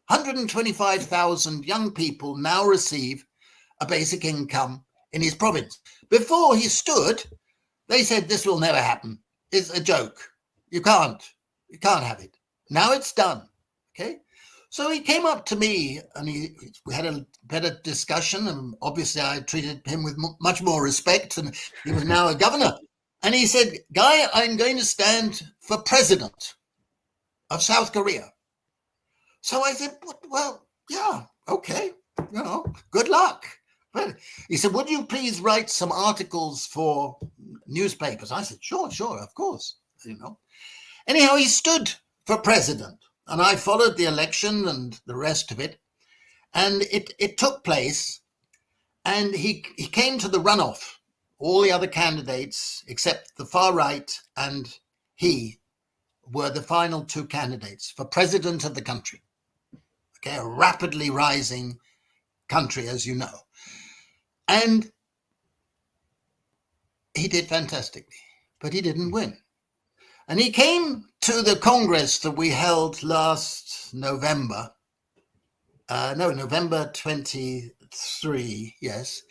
125,000 young people now receive a basic income in his province. Before he stood, they said, "This will never happen. It's a joke. You can't have it." Now it's done. Okay. So he came up to me and we had a better discussion. And obviously I treated him with much more respect, and he was now a governor. And he said, "Guy, I'm going to stand for president of South Korea." So I said, "Well, yeah, okay, you know, good luck." But he said, "Would you please write some articles for newspapers?" I said, sure, of course, you know. Anyhow, he stood for president and I followed the election and the rest of it. And it took place and he came to the runoff. All the other candidates, except the far right and he, were the final two candidates for president of the country. Okay, a rapidly rising country, as you know. And he did fantastically, but he didn't win. And he came to the Congress that we held last November, November 23, yes.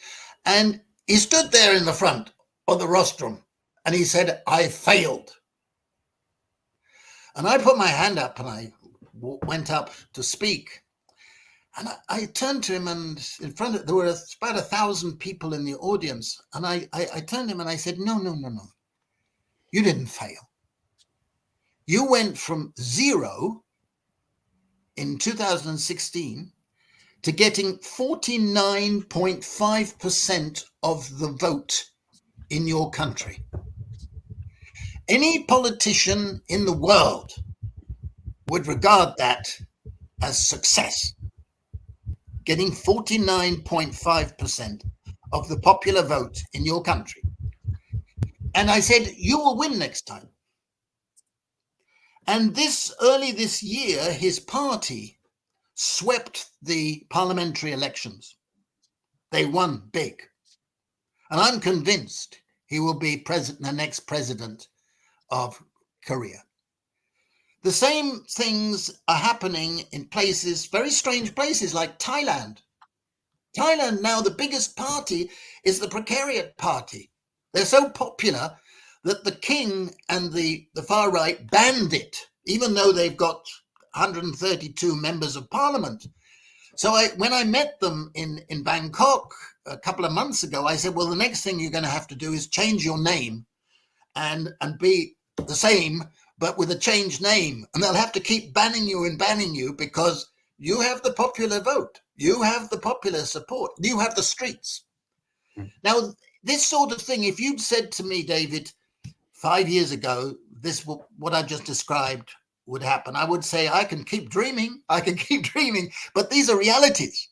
And he stood there in the front of the rostrum and he said, "I failed." And I put my hand up and I went up to speak. And I turned to him and there were about 1,000 people in the audience. And I turned to him and I said, no. You didn't fail. You went from 0 in 2016 to getting 49.5% of the vote in your country. Any politician in the world would regard that as success, getting 49.5% of the popular vote in your country. And I said, you will win next time. And early this year, his party swept the parliamentary elections. They won big. And I'm convinced he will be the next president of Korea. The same things are happening in places, very strange places like Thailand. Thailand now, the biggest party is the Precariat party. They're so popular that the king and the far right banned it, even though they've got 132 members of parliament. So when I met them in Bangkok a couple of months ago, I said, well, the next thing you're going to have to do is change your name and be the same, but with a changed name. And they'll have to keep banning you because you have the popular vote. You have the popular support. You have the streets. Now, this sort of thing, if you'd said to me, David, 5 years ago, what I just described would happen, I would say, I can keep dreaming, but these are realities.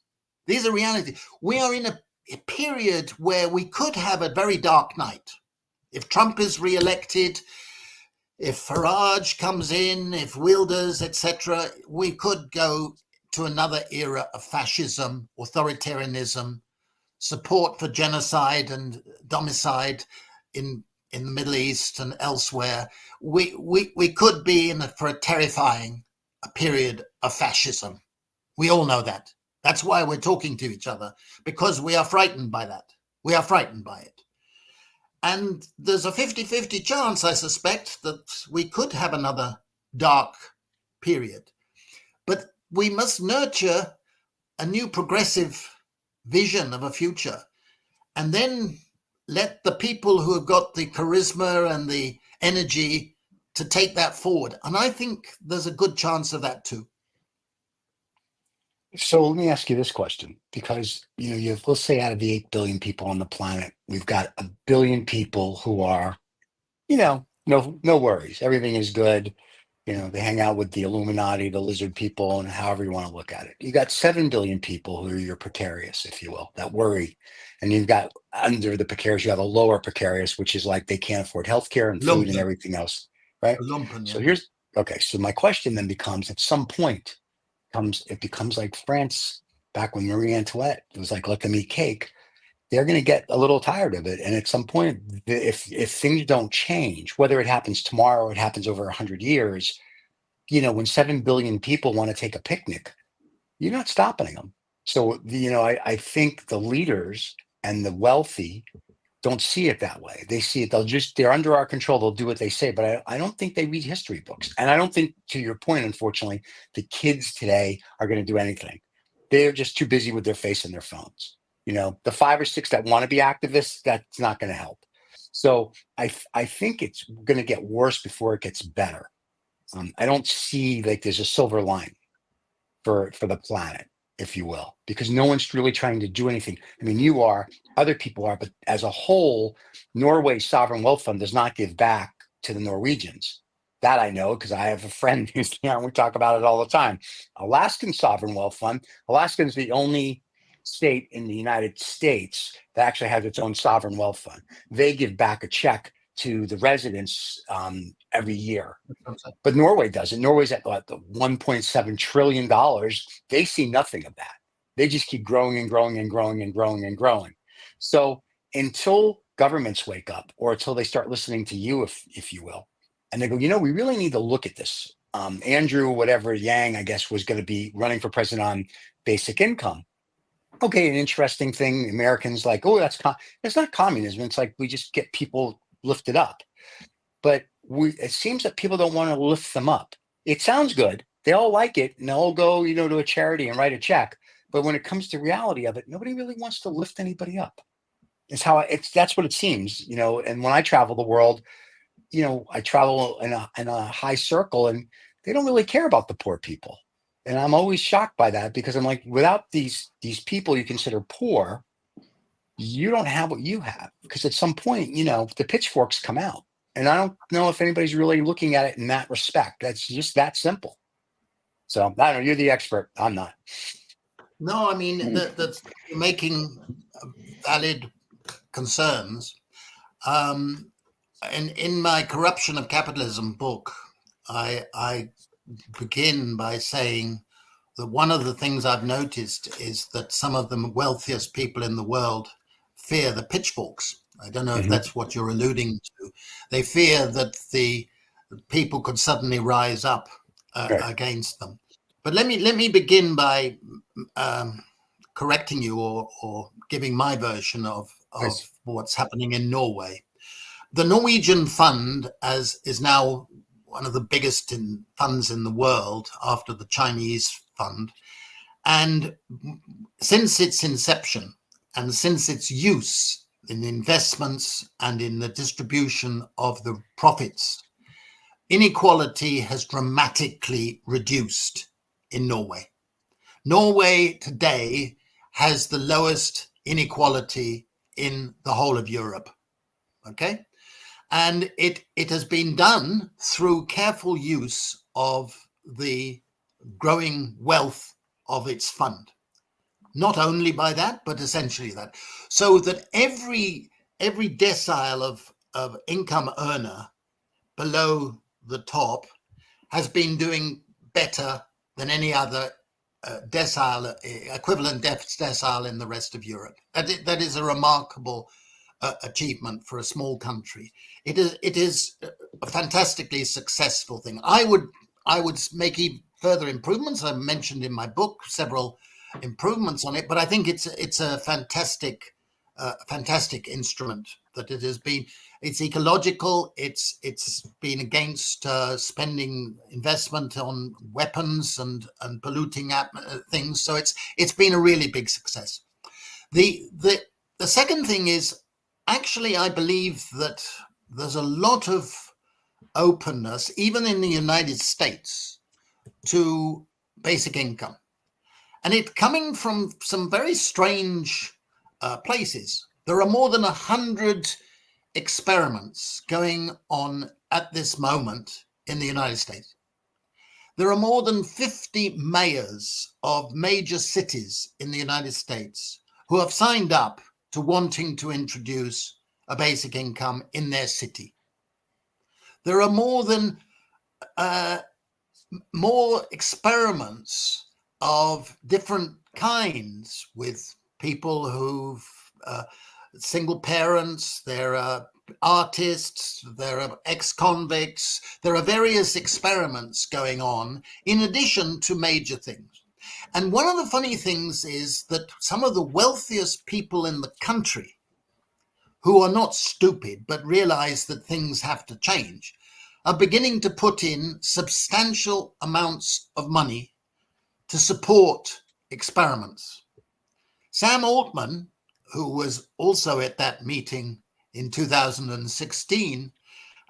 These are realities. We are in a period where we could have a very dark night. If Trump is re-elected, if Farage comes in, if Wilders, etc., we could go to another era of fascism, authoritarianism, support for genocide and domicide in the Middle East and elsewhere. We could be for a terrifying period of fascism. We all know that. That's why we're talking to each other, because we are frightened by that. We are frightened by it. And there's a 50-50 chance, I suspect, that we could have another dark period. But we must nurture a new progressive vision of a future, and then let the people who have got the charisma and the energy to take that forward. And I think there's a good chance of that too. So let me ask you this question, because let's say out of the 8 billion people on the planet, we've got 1 billion people who are, no worries. Everything is good. They hang out with the Illuminati, the lizard people, and however you want to look at it. You got 7 billion people who are your precarious, if you will, that worry. And you've got under the precarious, you have a lower precarious, which is like they can't afford healthcare and food and everything else, right? So so my question then becomes, at some point, it becomes like France back when Marie Antoinette was like, let them eat cake. They're going to get a little tired of it. And at some point, if things don't change, whether it happens tomorrow or it happens over 100 years, when 7 billion people want to take a picnic, you're not stopping them. So, I think the leaders and the wealthy don't see it that way. They see it, they're under our control. They'll do what they say, but I don't think they read history books. And I don't think, to your point, unfortunately, the kids today are going to do anything. They're just too busy with their face and their phones. The 5 or 6 that want to be activists, that's not going to help. So I think it's going to get worse before it gets better. I don't see like there's a silver line for the planet, if you will, because no one's really trying to do anything. I mean, you are, other people are, but as a whole, Norway's sovereign wealth fund does not give back to the Norwegians. That I know because I have a friend who's there and we talk about it all the time. Alaskan sovereign wealth fund. Alaska is the only state in the United States that actually has its own sovereign wealth fund. They give back a check to the residents every year. But Norway doesn't. Norway's at the $1.7 trillion. They see nothing of that. They just keep growing and growing and growing and growing and growing. So until governments wake up, or until they start listening to you, if you will, and they go, we really need to look at this. Andrew, whatever Yang, I guess, was going to be running for president on basic income. Okay, an interesting thing. Americans like, oh, it's not communism. It's like we just get people lifted up. But it seems that people don't want to lift them up. It sounds good. They all like it, and they'll all go, to a charity and write a check. But when it comes to reality of it, nobody really wants to lift anybody up. That's what it seems, And when I travel the world, I travel in a high circle, and they don't really care about the poor people. And I'm always shocked by that, because I'm like, without these people you consider poor, you don't have what you have, because at some point, the pitchforks come out. And I don't know if anybody's really looking at it in that respect. That's just that simple. So I don't know. You're the expert. I'm not. No, I mean, that's making valid concerns. And in my Corruption of Capitalism book, I begin by saying that one of the things I've noticed is that some of the wealthiest people in the world fear the pitchforks. I don't know if that's what you're alluding to. They fear that the people could suddenly rise up against them. But let me begin by correcting you or giving my version of what's happening in Norway. The Norwegian fund is now one of the biggest funds in the world after the Chinese fund. And since its inception and since its use in investments and in the distribution of the profits, inequality has dramatically reduced in Norway. Norway today has the lowest inequality in the whole of Europe. Okay? And it has been done through careful use of the growing wealth of its fund. Not only by that, but essentially that. So that every decile of income earner below the top has been doing better than any other decile, equivalent decile in the rest of Europe. That is a remarkable achievement for a small country. It is a fantastically successful thing. I would make further improvements. I mentioned in my book several improvements on it, but I think it's a fantastic instrument that it has been. It's ecological. It's been against spending investment on weapons and polluting things. So it's been a really big success. The second thing is, actually, I believe that there's a lot of openness, even in the United States, to basic income. And it coming from some very strange places. There are more than 100 experiments going on at this moment in the United States. There are more than 50 mayors of major cities in the United States who have signed up to wanting to introduce a basic income in their city. There are more experiments of different kinds with people who've single parents, there are artists, there are ex-convicts, there are various experiments going on in addition to major things. And one of the funny things is that some of the wealthiest people in the country, who are not stupid but realize that things have to change, are beginning to put in substantial amounts of money to support experiments. Sam Altman, who was also at that meeting in 2016,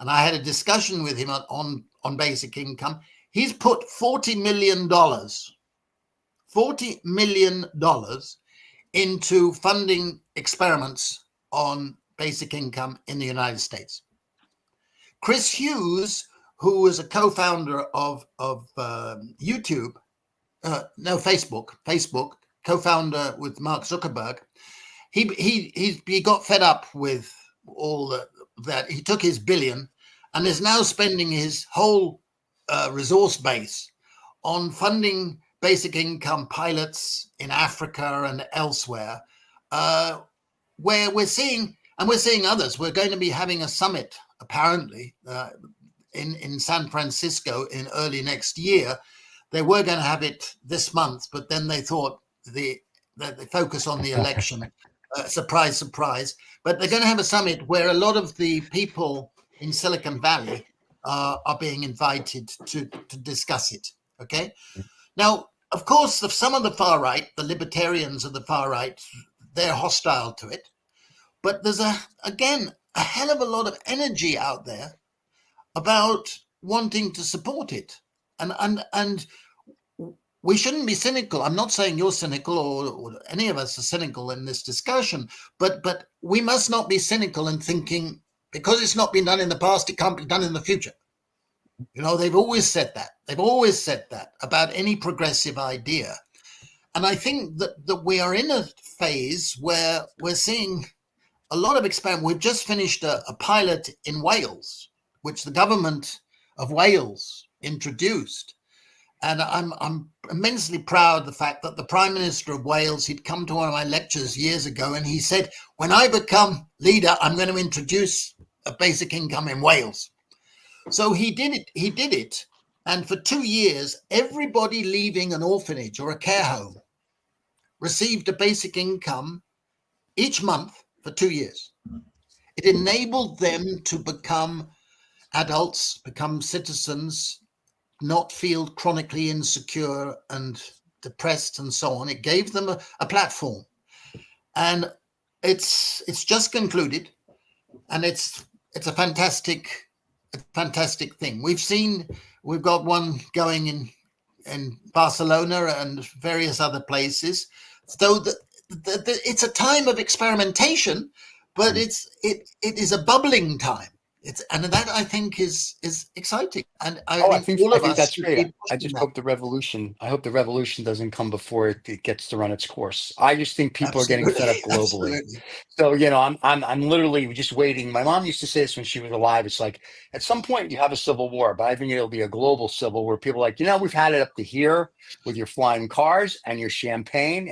and I had a discussion with him on basic income, he's put $40 million into funding experiments on basic income in the United States. Chris Hughes, who was a co-founder of Facebook, co-founder with Mark Zuckerberg, he got fed up with all that. He took his billion and is now spending his whole resource base on funding basic income pilots in Africa and elsewhere, where we're seeing others. We're going to be having a summit, apparently, in San Francisco in early next year. They were going to have it this month, but then they thought that they focus on the election. Surprise, surprise. But they're going to have a summit where a lot of the people in Silicon Valley are being invited to discuss it. Okay. Now, of course, some of the far right, the libertarians of the far right, they're hostile to it. But there's a hell of a lot of energy out there about wanting to support it. And we shouldn't be cynical. I'm not saying you're cynical or any of us are cynical in this discussion, but we must not be cynical and thinking because it's not been done in the past, it can't be done in the future. You know, they've always said that. They've always said that about any progressive idea. And I think that we are in a phase where we're seeing a lot of experiment. We've just finished a pilot in Wales, which the government of Wales introduced. And I'm immensely proud of the fact that the Prime Minister of Wales, he'd come to one of my lectures years ago, and he said, when I become leader, I'm going to introduce a basic income in Wales. So he did it. And for 2 years, everybody leaving an orphanage or a care home received a basic income each month for 2 years. It enabled them to become adults, become citizens, not feel chronically insecure and depressed and so on. It gave them a platform. And it's just concluded, and it's a fantastic thing. We've got one going in Barcelona and various other places. So it's a time of experimentation, but it is a bubbling time. And that I think is exciting. And I think that's great. I just hope the revolution doesn't come before it gets to run its course. I just think people are getting fed up globally. Absolutely. So, you know, I'm literally just waiting. My mom used to say this when she was alive. It's like at some point you have a civil war, but I think it'll be a global civil war. People are like, you know, we've had it up to here with your flying cars and your champagne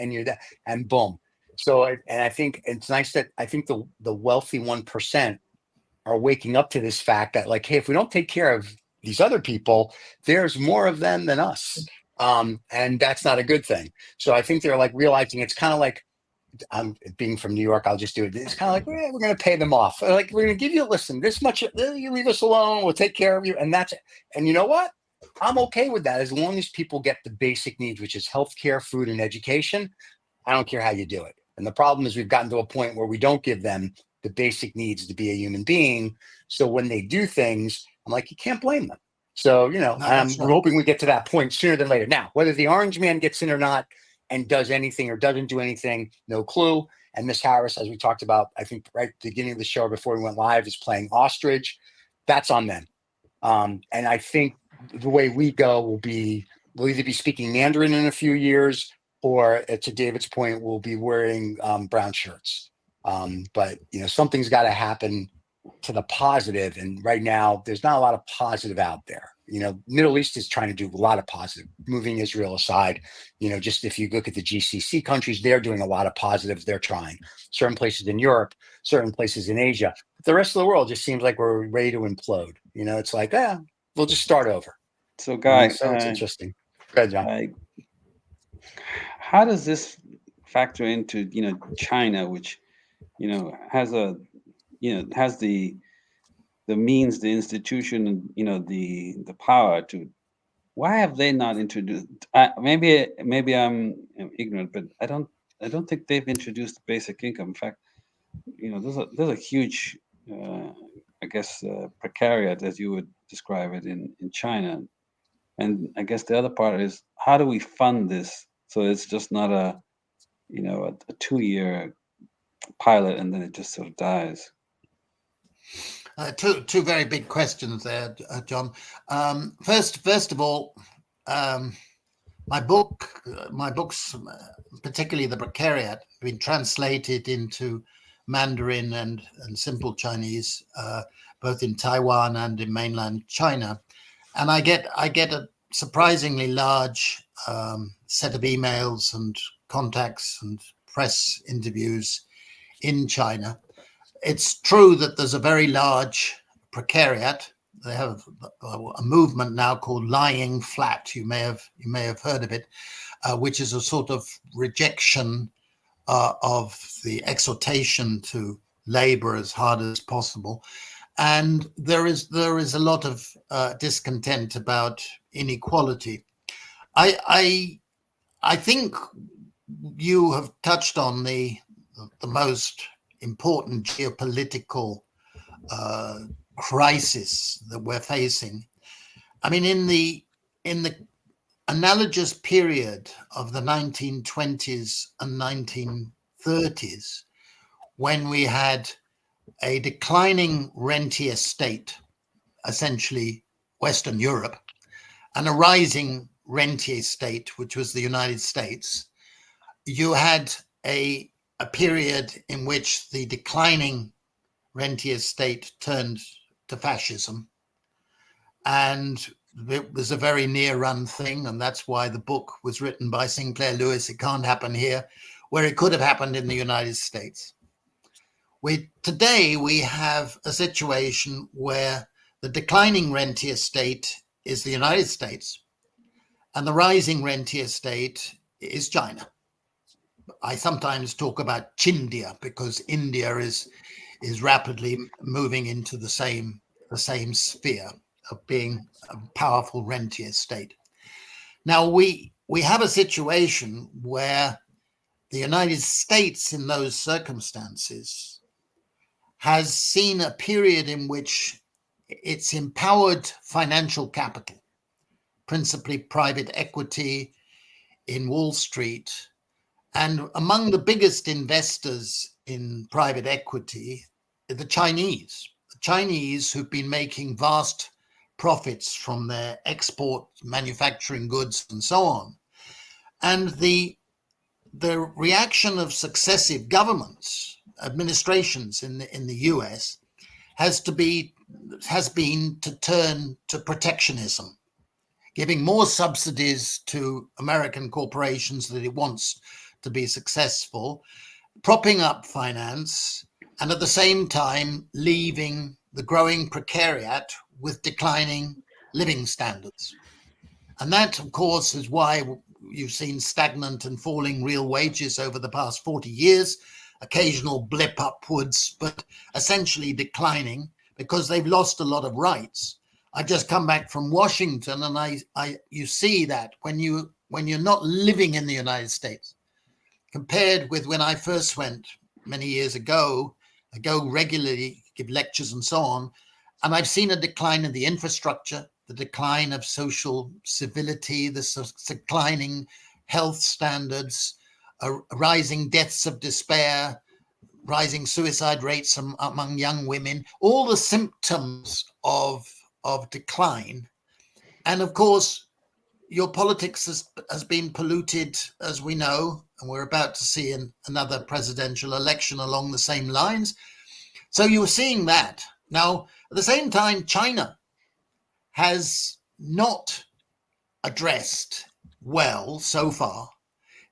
and boom. So, and I think it's nice that I think the wealthy 1% are waking up to this fact that, like, hey, if we don't take care of these other people, there's more of them than us. And that's not a good thing. So I think they're like realizing it's kind of like, being from New York, I'll just do it. It's kind of like, we're going to pay them off. Like, we're going to give you, listen, this much, you leave us alone, we'll take care of you. And that's it. And you know what? I'm okay with that as long as people get the basic needs, which is healthcare, food, and education. I don't care how you do it. And the problem is we've gotten to a point where we don't give them the basic needs to be a human being. So when they do things, I'm like, you can't blame them. So, you know, we're hoping we get to that point sooner than later. Now, whether the orange man gets in or not and does anything or doesn't do anything, no clue. And Miss Harris, as we talked about, I think right at the beginning of the show before we went live, is playing ostrich. That's on them. And I think the way we go we'll either be speaking Mandarin in a few years, or to David's point, we'll be wearing brown shirts. But, you know, something's got to happen to the positive. And right now, there's not a lot of positive out there. You know, Middle East is trying to do a lot of positive, moving Israel aside. You know, just if you look at the GCC countries, they're doing a lot of positives. They're trying. Certain places in Europe, certain places in Asia. But the rest of the world just seems like we're ready to implode. You know, it's like, we'll just start over. So, guys, so it's interesting. Go ahead, John. How does this factor into, you know, China, which, you know, has the means, the institution, and, you know, the power to. Why have they not introduced? Maybe I'm ignorant, but I don't think they've introduced basic income. In fact, you know, there's a huge, I guess, precariat, as you would describe it, in China. And I guess the other part is, how do we fund this so it's just not a 2-year pilot and then it just sort of dies? Two very big questions there, John. First of all, my books, particularly the Precariat, have been translated into Mandarin and simple Chinese, both in Taiwan and in mainland China, and I get a surprisingly large set of emails and contacts and press interviews in China. It's true that there's a very large precariat. They have a movement now called lying flat. You may have heard of it, which is a sort of rejection of the exhortation to labor as hard as possible. And there is a lot of discontent about inequality. I think you have touched on the most important geopolitical crisis that we're facing. I mean, in the analogous period of the 1920s and 1930s, when we had a declining rentier state, essentially Western Europe, and a rising rentier state, which was the United States, you had a period in which the declining rentier state turned to fascism. And it was a very near run thing. And that's why the book was written by Sinclair Lewis, It Can't Happen Here, where it could have happened in the United States. Today, we have a situation where the declining rentier state is the United States and the rising rentier state is China. I sometimes talk about Chindia because India is rapidly moving into the same sphere of being a powerful rentier state. Now we have a situation where the United States in those circumstances has seen a period in which it's empowered financial capital, principally private equity in Wall Street. And among the biggest investors in private equity are the Chinese who've been making vast profits from their export manufacturing goods and so on. And the reaction of successive governments, administrations in the US has been to turn to protectionism, giving more subsidies to American corporations that it wants to be successful, propping up finance, and at the same time leaving the growing precariat with declining living standards. And that, of course, is why you've seen stagnant and falling real wages over the past 40 years, occasional blip upwards, but essentially declining because they've lost a lot of rights. I just come back from Washington, and you see that when you're not living in the United States, compared with when I first went many years ago, I go regularly, give lectures and so on, and I've seen a decline in the infrastructure, the decline of social civility, the declining health standards, rising deaths of despair, rising suicide rates among young women, all the symptoms of decline. And of course, your politics has been polluted, as we know, and we're about to see another presidential election along the same lines. So you're seeing that. Now, at the same time, China has not addressed well so far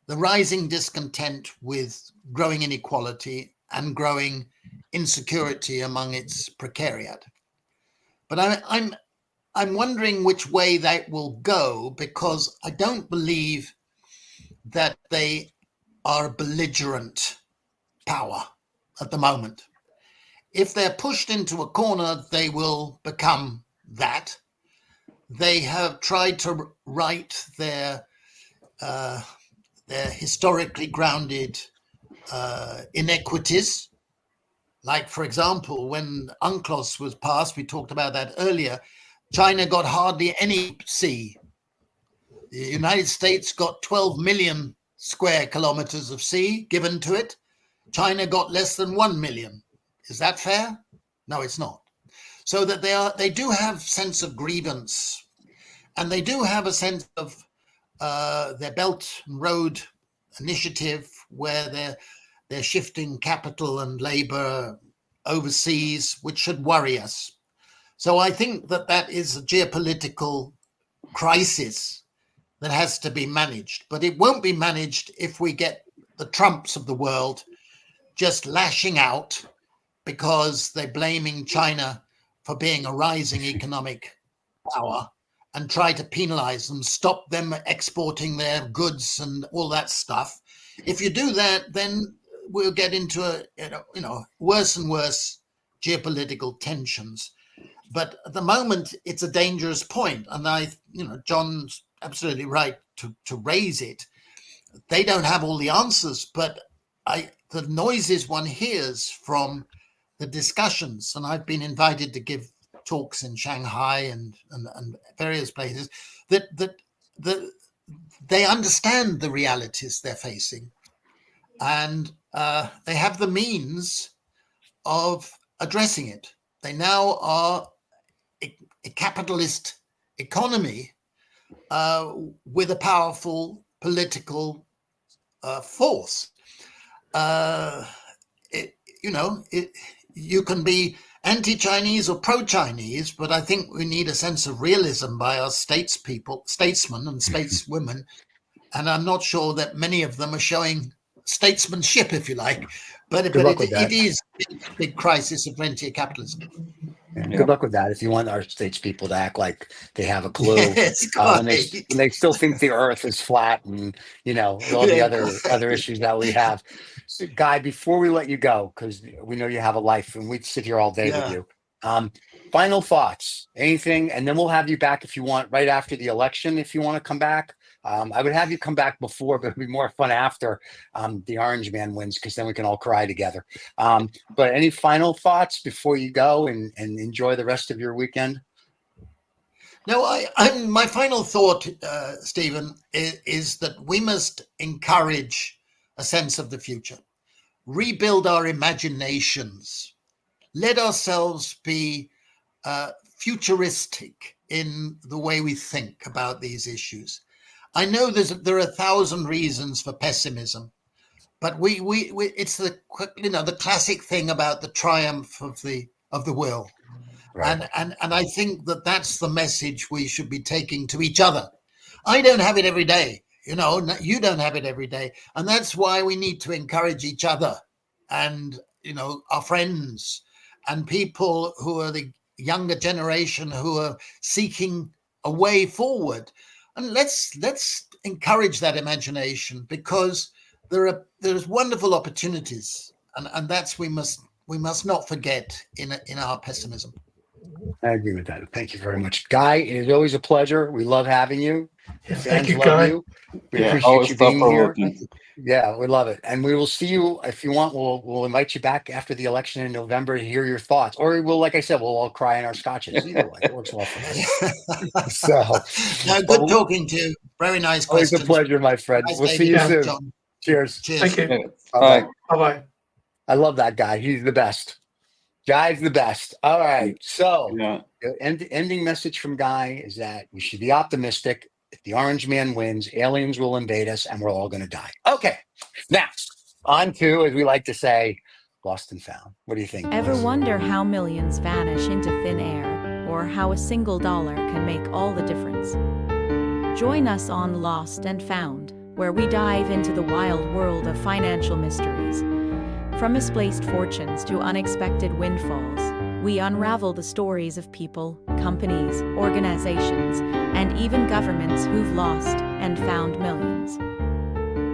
the rising discontent with growing inequality and growing insecurity among its precariat. But I'm wondering which way that will go, because I don't believe that they are a belligerent power at the moment. If they're pushed into a corner, they will become that. They have tried to right their historically grounded inequities. Like, for example, when UNCLOS was passed, we talked about that earlier, China got hardly any sea. The United States got 12 million square kilometers of sea given to it. China got less than 1 million. Is that fair? No, it's not. So that they do have sense of grievance, and they do have a sense of their Belt and Road Initiative, where they're shifting capital and labor overseas, which should worry us. So I think that is a geopolitical crisis that has to be managed, but it won't be managed if we get the Trumps of the world just lashing out because they're blaming China for being a rising economic power and try to penalize them, stop them exporting their goods and all that stuff. If you do that, then we'll get into worse and worse geopolitical tensions. But at the moment, it's a dangerous point. And John's absolutely right to raise it. They don't have all the answers, but the noises one hears from the discussions, and I've been invited to give talks in Shanghai and various places, that they understand the realities they're facing, and they have the means of addressing it. They now are a capitalist economy with a powerful political force. You can be anti-Chinese or pro-Chinese, but I think we need a sense of realism by our statesmen and stateswomen, and I'm not sure that many of them are showing statesmanship, if you like. But it is a big crisis of rentier capitalism. Yeah, good luck with that. If you want our statespeople to act like they have a clue, Yes, when they still think the Earth is flat, and all the other issues that we have. So, Guy, before we let you go, because we know you have a life, and we'd sit here all day with you. Final thoughts, anything, and then we'll have you back if you want right after the election. If you want to come back, I would have you come back before, but it'd be more fun after the Orange Man wins, because then we can all cry together. But any final thoughts before you go and enjoy the rest of your weekend? No, my final thought, Stephen, is that we must encourage a sense of the future, rebuild our imaginations, let ourselves be futuristic in the way we think about these issues. I know there are 1,000 reasons for pessimism, but it's the classic thing about the triumph of the will, right. and I think that's the message we should be taking to each other. I don't have it every day, you don't have it every day, and that's why we need to encourage each other and our friends and people who are the younger generation who are seeking a way forward. And let's encourage that imagination, because there's wonderful opportunities, and that's we must not forget in our pessimism. I agree with that. Thank you very much, Guy. It is always a pleasure. We love having you. Thank you, love Guy. you. We appreciate you being here. Yeah, we love it. And we will see you, if you want, we'll invite you back after the election in November to hear your thoughts. Or we'll, like I said, we'll all cry in our scotches. Either way, it works well for us. So, good talking to you. Very nice questions. Always a pleasure, my friend. Nice, we'll see you soon. John. Cheers. Thank you. Bye. Bye-bye. I love that guy. He's the best. Guy's the best. All right. So the ending message from Guy is that we should be optimistic. If the Orange Man wins, aliens will invade us and we're all going to die. Okay. Now, on to, as we like to say, lost and found. What do you think? Ever wonder how millions vanish into thin air, or how a single dollar can make all the difference? Join us on Lost and Found, where we dive into the wild world of financial mysteries. From misplaced fortunes to unexpected windfalls, we unravel the stories of people, companies, organizations, and even governments who've lost and found millions.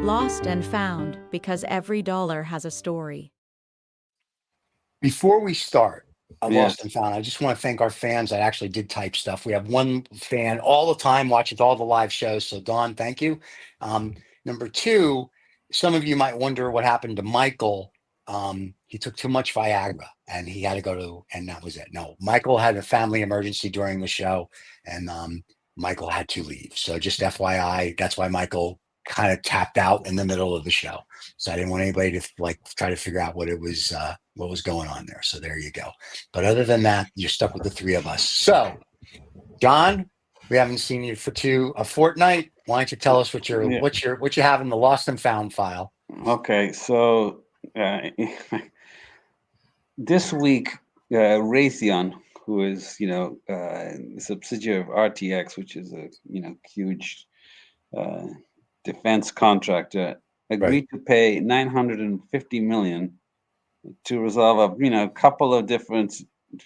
Lost and Found, because every dollar has a story. Before we start Lost and Found, I just want to thank our fans that actually did type stuff. We have one fan all the time, watches all the live shows. So Dawn, thank you. Number two, some of you might wonder what happened to Michael. He took too much Viagra and he had to go to, and that was it. No, Michael had a family emergency during the show, and Michael had to leave. So just FYI, that's why Michael kind of tapped out in the middle of the show. So I didn't want anybody to try to figure out what was going on there. So there you go. But other than that, you're stuck with the three of us. So John, we haven't seen you for a fortnight. Why don't you tell us what you have in the Lost and Found file? Okay, so this week, Raytheon, who is a subsidiary of RTX, which is a huge defense contractor, agreed to pay $950 million to resolve a couple of different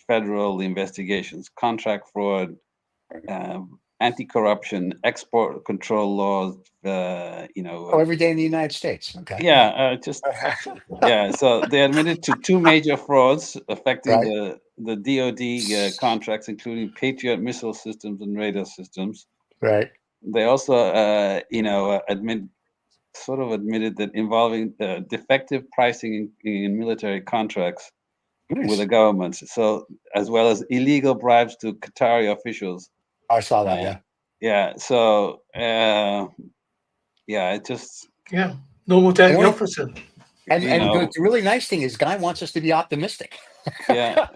federal investigations: contract fraud, anti-corruption, export control laws. Every day in the United States. Okay. So they admitted to two major frauds affecting the DoD contracts, including Patriot missile systems and radar systems. Right. They also, admitted that involving defective pricing in military contracts with the government. So as well as illegal bribes to Qatari officials. I saw that. Yeah. So it just normal daily officer. And the really nice thing is, Guy wants us to be optimistic. Yeah.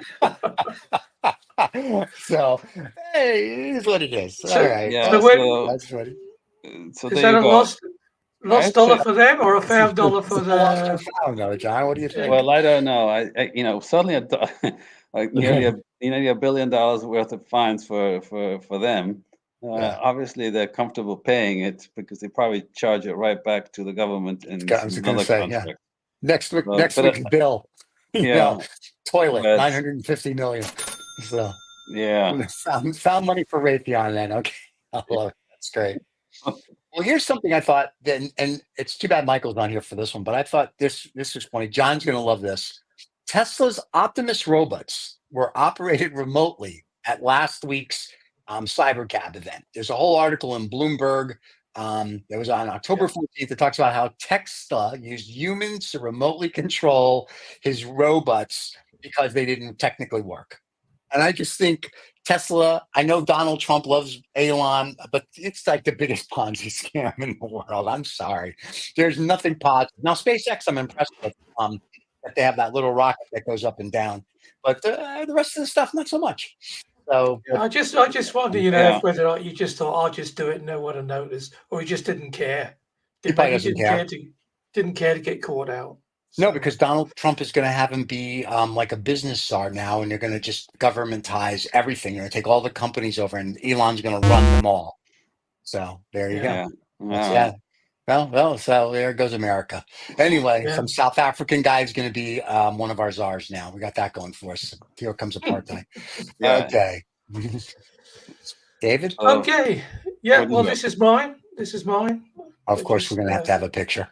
So, hey, it is what it is. So, all right. Yeah. That's funny. So is that a lost dollar for them or a found dollar for the? Lost found, though, John. What do you think? Well, I don't know. I suddenly nearly $1 billion worth of fines for them. Obviously, they're comfortable paying it because they probably charge it right back to the government in another contract. Next week's bill. Toilet, 950 million. So found money for Raytheon then. Okay, I love it. That's great. Well, here's something I thought, and it's too bad Michael's not here for this one, but I thought this was funny. John's going to love this. Tesla's Optimus robots were operated remotely at last week's CyberCab event. There's a whole article in Bloomberg. It was on October 14th. It talks about how Tesla used humans to remotely control his robots because they didn't technically work. And I just think Tesla, I know Donald Trump loves Elon, but it's like the biggest Ponzi scam in the world. I'm sorry. There's nothing positive. Now, SpaceX, I'm impressed with that they have that little rocket that goes up and down. But the rest of the stuff, not so much. So I just wonder, whether or not you just thought, I'll just do it and no one will notice, or he just didn't care. He probably doesn't care. Didn't care to get caught out. No, because Donald Trump is going to have him be like a business czar now, and they're going to just governmentize everything. They're going to take all the companies over, and Elon's going to run them all. So there you go. Yeah. Well, so there goes America. Anyway, some South African guy is going to be one of our czars now. We got that going for us. Here comes apartheid. Okay. David? Okay. Yeah, well, this is mine. Of course, we're going to have a picture.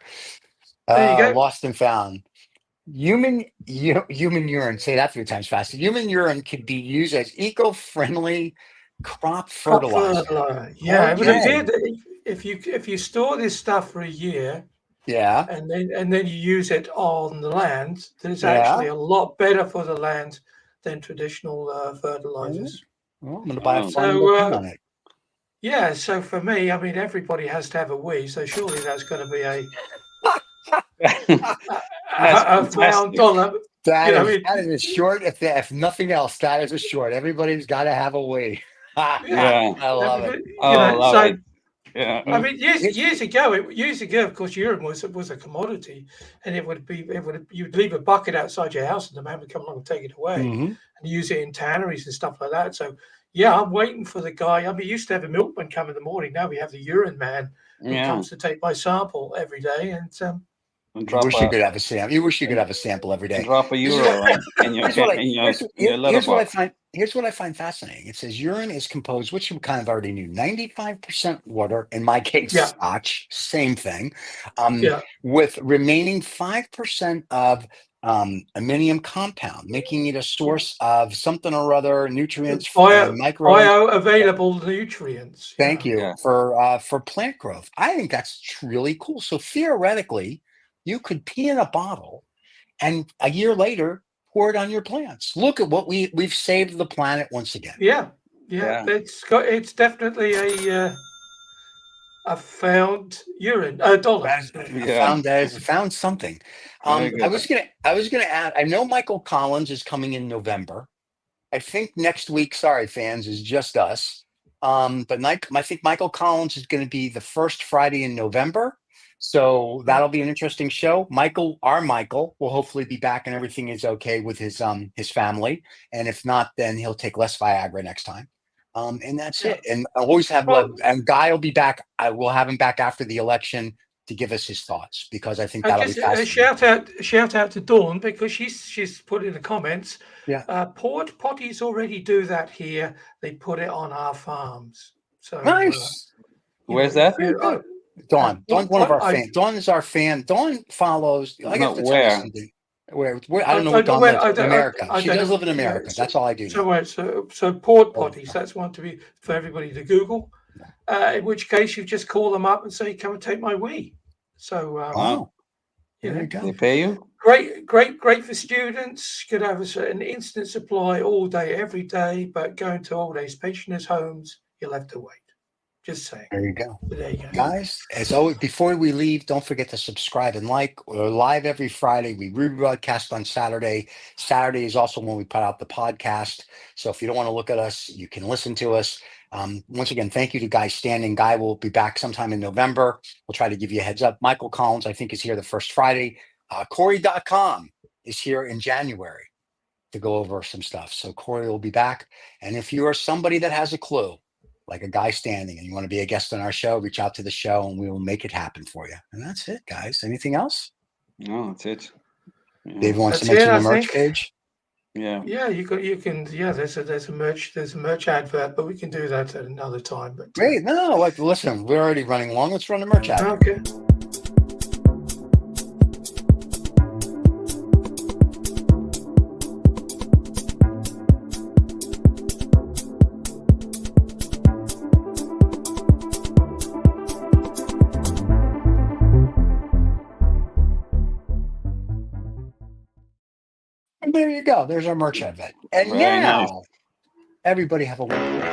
There you go. Lost and found. Human urine. Say that 3 times fast. Human urine can be used as eco-friendly crop fertilizer. Yeah, but if you store this stuff for a year, and then you use it on the land, then it's actually a lot better for the land than traditional fertilizers. Well, I'm going to buy a farm on it. Yeah, so for me, I mean, everybody has to have a wee, so surely that's going to be a found dollar. That is a short. If nothing else, that is a short. Everybody's got to have a wee. I love it. Love it. Yeah. I mean, years ago, of course, urine was a commodity, and you'd leave a bucket outside your house, and the man would come along and take it away, and use it in tanneries and stuff like that. So, I'm waiting for the guy. I mean, we used to have a milkman come in the morning. Now we have the urine man who comes to take my sample every day, and you could have a sample. You wish you could have a sample every day. Drop a euro in your Here's what I find fascinating. It says urine is composed, which you kind of already knew, 95% water, in my case, scotch, same thing, with remaining 5% of aminium compound, making it a source of something or other, nutrients, bioavailable nutrients. Thank you for plant growth. I think that's really cool. So theoretically, you could pee in a bottle, and a year later, pour it on your plants. Look at what we've saved the planet once again. Yeah. It's definitely a found urine dollar. Found something. I was gonna add. I know Michael Collins is coming in November. I think next week, sorry fans, is just us. But I think Michael Collins is going to be the first Friday in November. So that'll be an interesting show. Our Michael will hopefully be back and everything is okay with his family. And if not, then he'll take less Viagra next time. And that's it. And I always have and Guy will be back. I will have him back after the election to give us his thoughts, because I think that'll be fascinating. Shout out to Dawn, because she's put in the comments. Port potties already do that here. They put it on our farms. So nice. Where's that? Dawn, one of our fans. Dawn is our fan. Dawn follows. I guess where? I don't know where Dawn lives. In America. She does live in America. That's all I do. So port potties. That's one to be for everybody to Google. In which case, you just call them up and say, "Come and take my wee." So There you go. They pay you? Great for students. Could have an instant supply all day, every day. But going to old age pensioners' homes, you'll have to wait. Just saying. There you go. But there you go. Guys, as always, before we leave, don't forget to subscribe and like. We're live every Friday. We rebroadcast on Saturday. Saturday is also when we put out the podcast. So if you don't want to look at us, you can listen to us. Once again, thank you to Guy Standing. Guy will be back sometime in November. We'll try to give you a heads up. Michael Collins, I think, is here the first Friday. Corey.com is here in January to go over some stuff. So Corey will be back. And if you are somebody that has a clue, like a Guy Standing, and you want to be a guest on our show, reach out to the show and we will make it happen for you. And that's it, guys. Anything else? No, that's it. Yeah. Dave wants to mention the merch page. Yeah, you can. Yeah, there's a merch advert, but we can do that at another time. But Great. No, like listen, we're already running long. Let's run the merch advert. Okay. And there you go. There's our merch advert. And Very now, nice. everybody have a wonderful